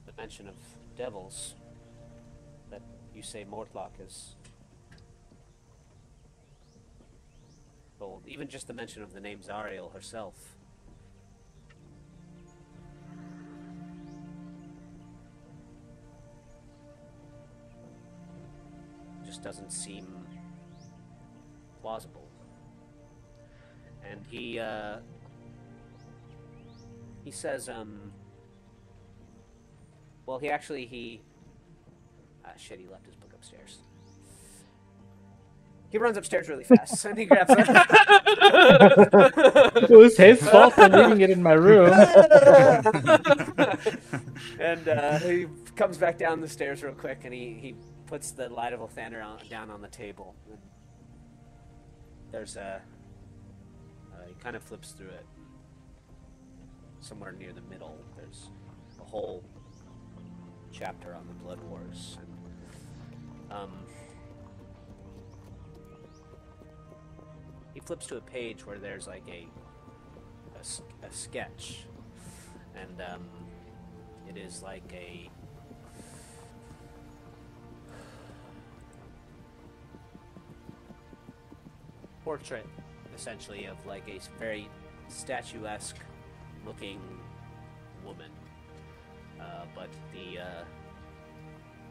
the mention of devils that you say Mortlock is told, even just the mention of the name Zariel herself, just doesn't seem plausible. And he says, well, he left his book upstairs. He runs upstairs really fast, and he grabs it. It was his fault for leaving it in my room. And he comes back down the stairs real quick, and he puts the light of Lathander down on the table. And there's he kind of flips through it. Somewhere near the middle, there's a whole chapter on the Blood Wars. And, he flips to a page where there's like a sketch, and it is like a portrait, essentially, of like a very statuesque looking woman, but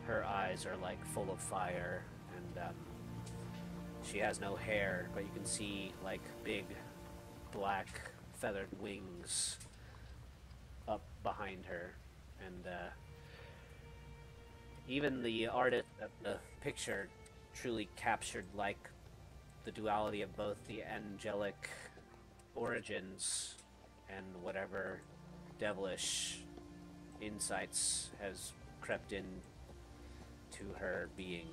her eyes are like full of fire, and she has no hair, but you can see like big black feathered wings up behind her. And even the artist of the picture truly captured like the duality of both the angelic origins and whatever devilish insights has crept in to her being.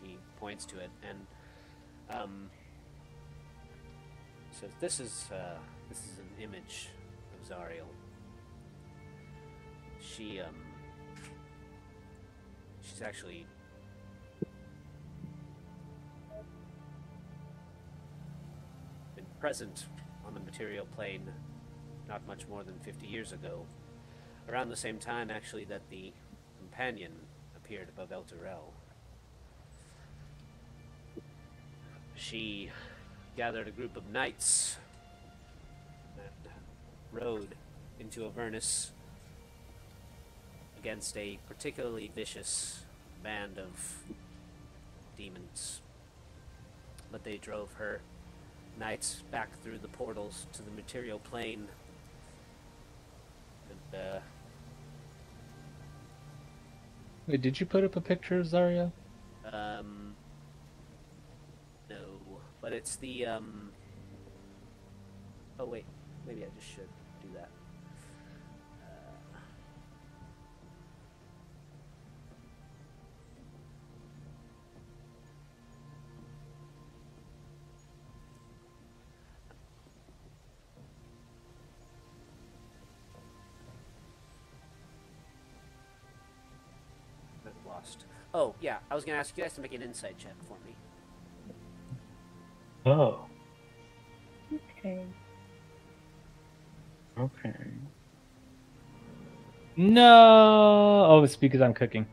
He points to it and says, "This is an image of Zariel. She's actually been present on the material plane not much more than 50 years ago, around the same time actually that the companion appeared above Elturel. she gathered a group of knights and rode into Avernus against a particularly vicious band of demons. But they drove her knights back through the portals to the material plane. And, Wait, did you put up a picture of Zarya? no. But it's the, oh wait, maybe I just should do that. Lost. Oh, yeah, I was gonna ask you guys to make an insight check for me. Oh, Okay. okay. No. Oh, it's because I'm cooking.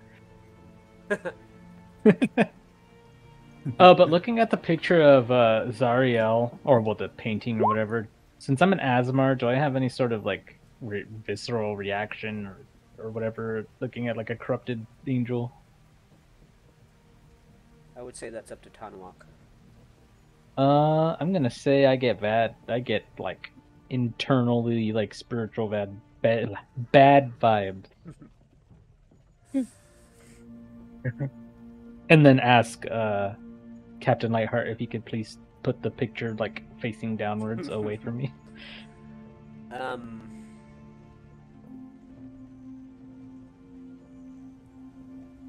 But looking at the picture of Zariel, or well, the painting or whatever, since I'm an Asmar, do I have any sort of like visceral reaction or whatever? Looking at like a corrupted angel. I would say that's up to Tanwak. I'm gonna say I get like internally like spiritual bad vibes. And then ask Captain Lightheart if he could please put the picture like facing downwards away from me.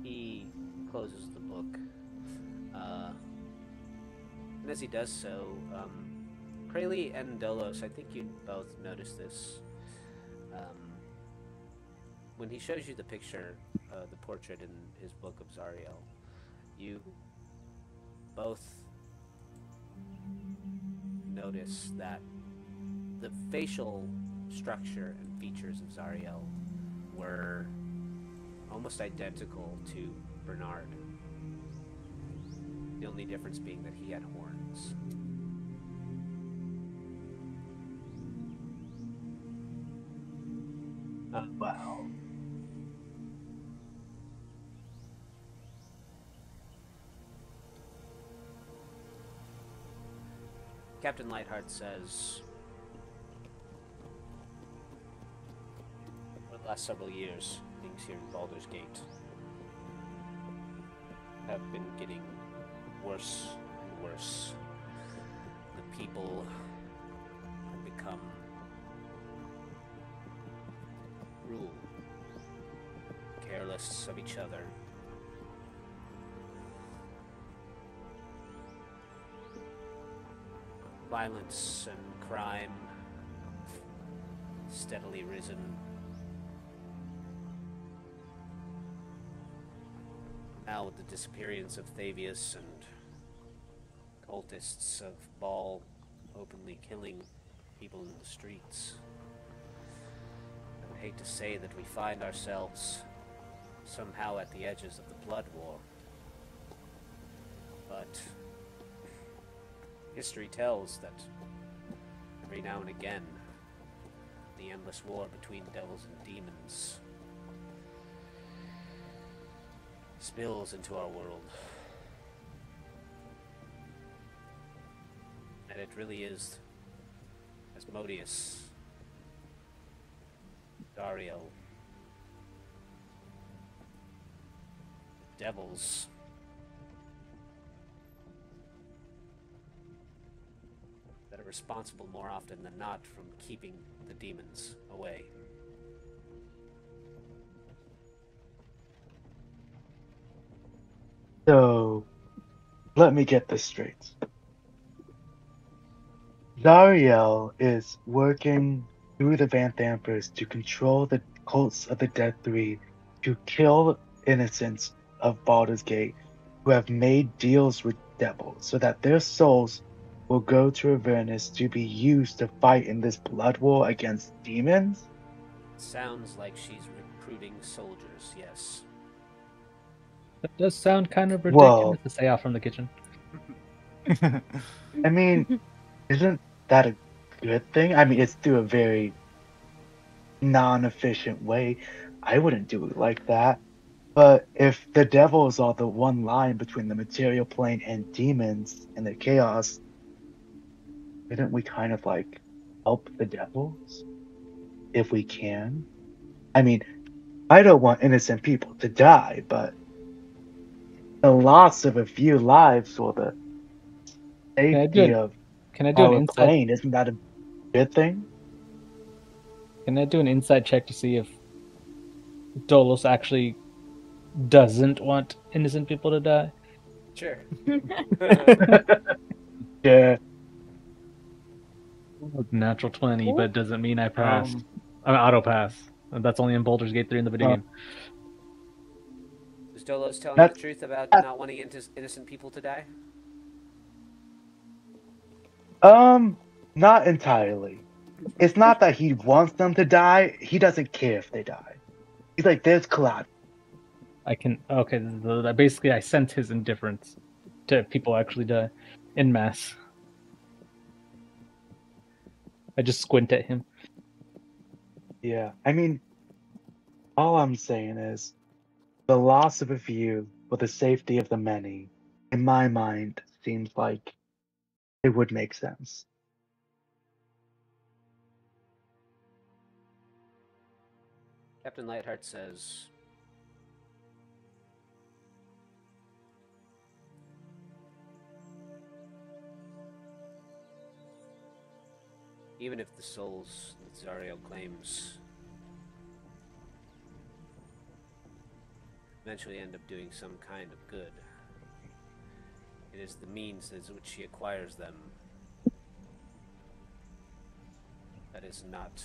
He closes the book. And as he does so, Kralee and Dolos, I think you both noticed this. When he shows you the picture, the portrait in his book of Zariel, you both notice that the facial structure and features of Zariel were almost identical to Bernard. The only difference being that he had horns. Wow. Captain Lightheart says, "For the last several years, things here in Baldur's Gate have been getting worse and worse. The people have become cruel, careless of each other. Violence and crime steadily risen. Now with the disappearance of Thavius and cultists of Baal openly killing people in the streets, I would hate to say that we find ourselves somehow at the edges of the Blood War. But history tells that every now and again, the endless war between devils and demons spills into our world. And it really is Asmodeus, Dario, devils, that are responsible more often than not from keeping the demons away. So, let me get this straight. Zariel is working through the Van Thampers to control the cults of the Dead Three, to kill innocents of Baldur's Gate who have made deals with devils so that their souls will go to Avernus to be used to fight in this blood war against demons? Sounds like she's recruiting soldiers, yes. That does sound kind of ridiculous Whoa. to say out from the kitchen. I mean, isn't that a good thing? I mean, it's through a very non-efficient way. I wouldn't do it like that. But if the devils are the one line between the material plane and demons and the chaos, shouldn't we kind of like help the devils if we can? I mean, I don't want innocent people to die, but the loss of a few lives or the Can I do safety an of Can I do an our insight? plane, isn't that a good thing? Can I do an insight check to see if Dolos actually doesn't want innocent people to die? Sure. Yeah. Natural 20, but doesn't mean I passed. I mean, auto pass. That's only in Baldur's Gate 3 in the video game. Is Dolos telling That's- the truth about not wanting innocent people to die? Not entirely. It's not that he wants them to die. He doesn't care if they die. He's like, there's collateral. Okay, basically I sense his indifference to if people actually die in mass. I just squint at him. Yeah, I mean, all I'm saying is the loss of a few for the safety of the many, in my mind, seems like it would make sense. Captain Lightheart says, even if the souls that Zariel claims eventually end up doing some kind of good, it is the means as which she acquires them that is not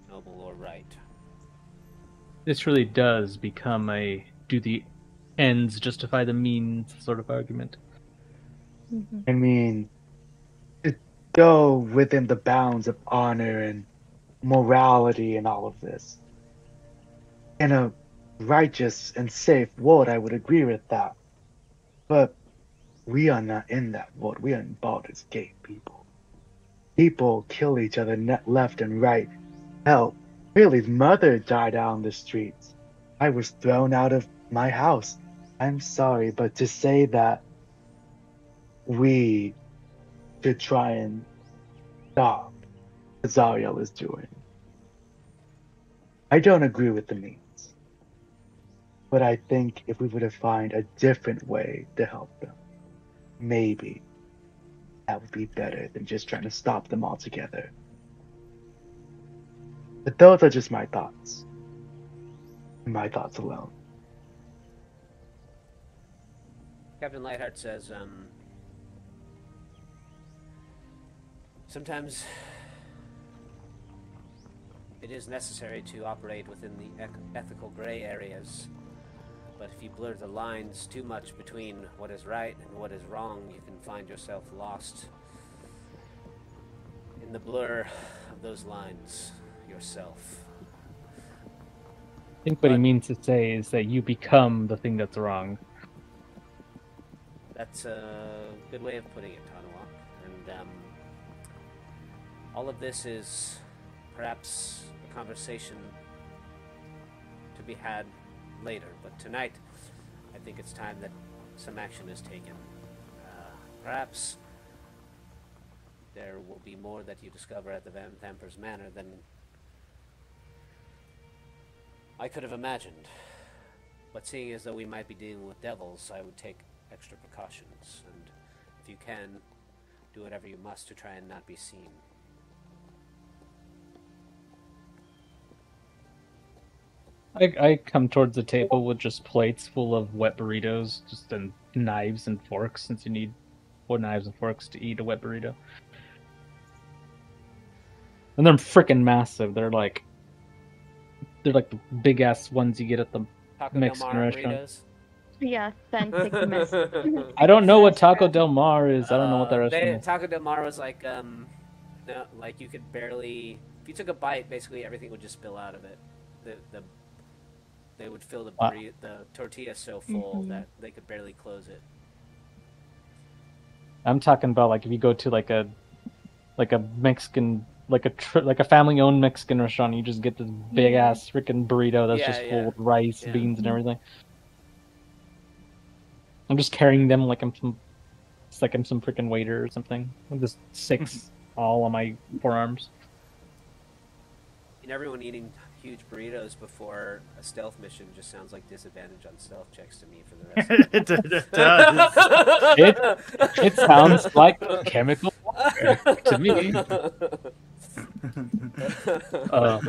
noble or right. This really does become a do the ends justify the means sort of argument. I mean, to go within the bounds of honor and morality and all of this. In a righteous and safe world, I would agree with that. But we are not in that world. We are in Baldur's Gate, people. People kill each other left and right. Hell, Haley's mother died out on the streets. I was thrown out of my house. I'm sorry, but to say that we should try and stop what Zariel is doing, I don't agree with the means. But I think if we were to find a different way to help them, maybe that would be better than just trying to stop them altogether. But those are just my thoughts. My thoughts alone. Captain Lightheart says, sometimes it is necessary to operate within the ethical gray areas, but if you blur the lines too much between what is right and what is wrong, you can find yourself lost in the blur of those lines yourself. I think what he means to say is that you become the thing that's wrong. That's a good way of putting it, Tanawak. And all of this is perhaps a conversation to be had later, but tonight I think it's time that some action is taken. Perhaps there will be more that you discover at the Van Thamper's Manor than I could have imagined. But seeing as though we might be dealing with devils, I would take extra precautions, and if you can, do whatever you must to try and not be seen. I come towards the table with just plates full of wet burritos, just and knives and forks, since you need 4 knives and forks to eat a wet burrito. And they're freaking massive. They're like the big ass ones you get at the Taco Mexican Del Mar restaurant. burritos. Yeah, fancy mess. I don't know what Taco Del Mar is. I don't know what that restaurant is. Taco Del Mar was like, no, like you could barely. If you took a bite, basically everything would just spill out of it. They would fill the Wow. the tortilla so full that they could barely close it. I'm talking about like if you go to like a Mexican like a family owned Mexican restaurant, you just get this big ass freaking burrito that's Yeah, just yeah. full with rice, Yeah. beans, and everything. I'm just carrying them like I'm some freaking waiter or something. With just 6 all on my forearms. And everyone eating huge burritos before a stealth mission just sounds like disadvantage on stealth checks to me for the rest of It does. It sounds like chemical warfare to me.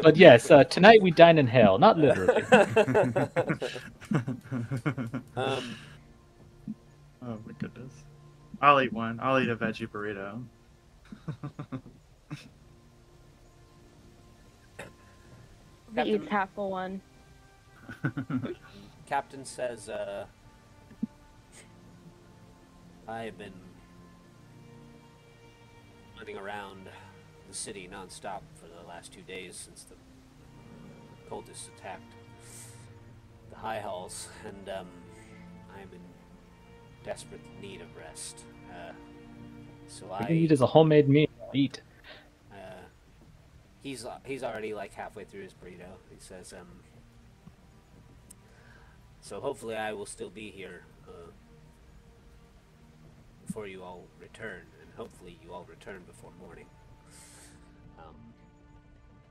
But yes, tonight we dine in hell, not literally. Oh my goodness. I'll eat one. I'll eat a veggie burrito. He eats half a one. Captain says, I've been running around the city non-stop for the last 2 days since the cultists attacked the high halls, and I'm in desperate need of rest. So You can eat as a homemade meal. Eat. He's already like halfway through his burrito. He says, so hopefully I will still be here before you all return, and hopefully you all return before morning.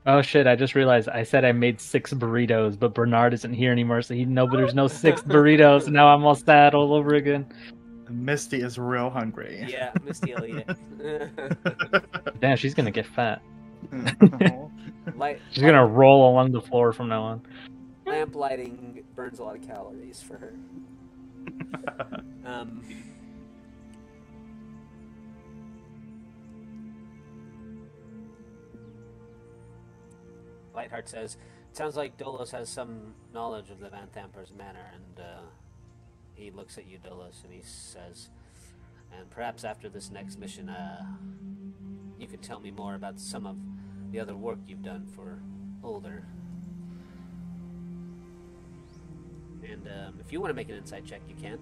Oh shit! I just realized I said I made 6 burritos, but Bernard isn't here anymore, so there's no 6 burritos. And now I'm all sad all over again. Misty is real hungry. Yeah, Misty will eat it. Damn, she's gonna get fat. Light, She's gonna roll along the floor from now on. lamp lighting burns a lot of calories for her. Lightheart says, it sounds like Dolos has some knowledge of the Van Thamper's manor, and he looks at you, Dolos, and he says, and perhaps after this next mission, you can tell me more about some of the other work you've done for Older. And if you want to make an insight check, you can.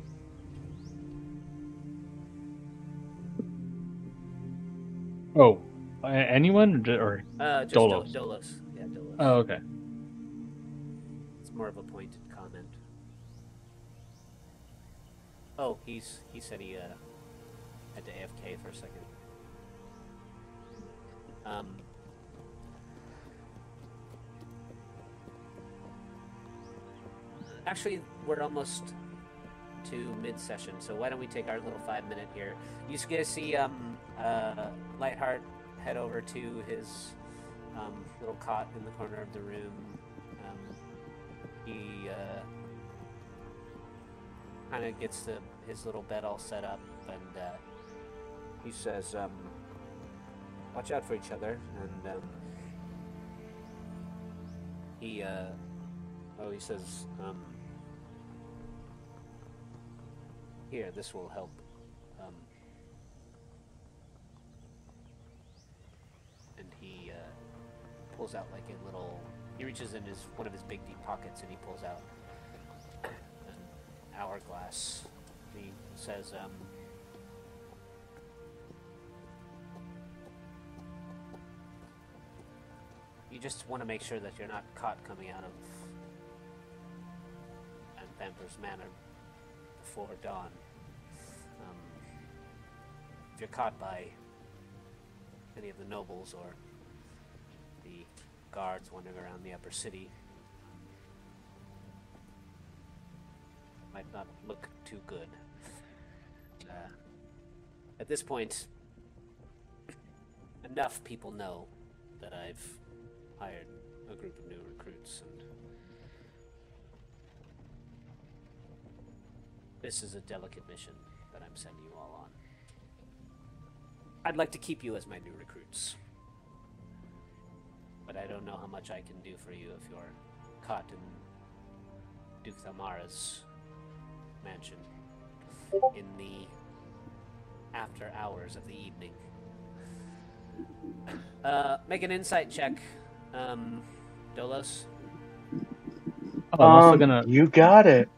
Oh, anyone or Just Dolos? Dolos. Yeah, Dolos. Oh, okay. It's more of a pointed comment. Oh, he said he had to AFK for a second. Actually, we're almost to mid-session, so why don't we take our little 5-minute here? You guys see Lightheart head over to his little cot in the corner of the room. He kind of gets his little bed all set up, and he says, watch out for each other, and he says, here, this will help. And he pulls out like a little, he reaches in one of his big deep pockets and he pulls out an hourglass. He says, you just want to make sure that you're not caught coming out of Vampire's Manor before dawn. If you're caught by any of the nobles or the guards wandering around the upper city, might not look too good. At this point, enough people know that I've hired a group of new recruits, and this is a delicate mission that I'm sending you all on. I'd like to keep you as my new recruits, but I don't know how much I can do for you if you're caught in Duke Thalmara's mansion in the after hours of the evening. Make an insight check, Dolos. Oh, I'm also gonna. You got it.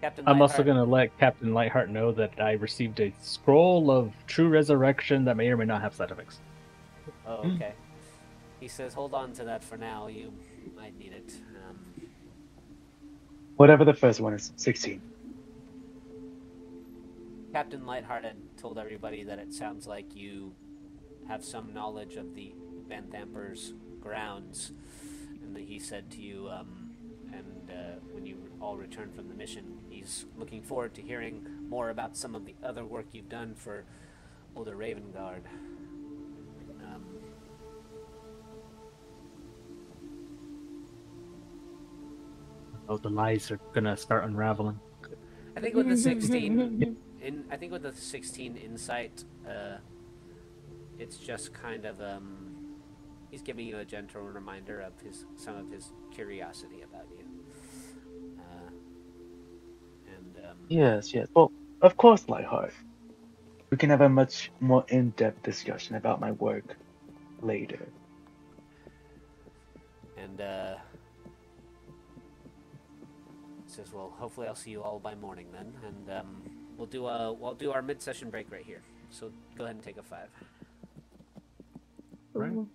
Captain I'm also Lightheart- gonna let Captain Lightheart know that I received a scroll of true resurrection that may or may not have side effects. Oh, okay. He says, hold on to that for now. You might need it. Whatever the first one is, 16. Captain Lightheart had told everybody that it sounds like you have some knowledge of the Van Thamper's grounds, and that he said to you, when you all return from the mission, he's looking forward to hearing more about some of the other work you've done for Older Ravengard. Oh, the lies are gonna start unraveling. I think with the 16, I think with the 16 insight, it's just kind of he's giving you a gentle reminder of some of his curiosity about you. Yes, yes. Well, of course, Lightheart. We can have a much more in-depth discussion about my work later. And says, well, hopefully I'll see you all by morning then, and we'll do our mid-session break right here. So go ahead and take a 5. Right. Ooh.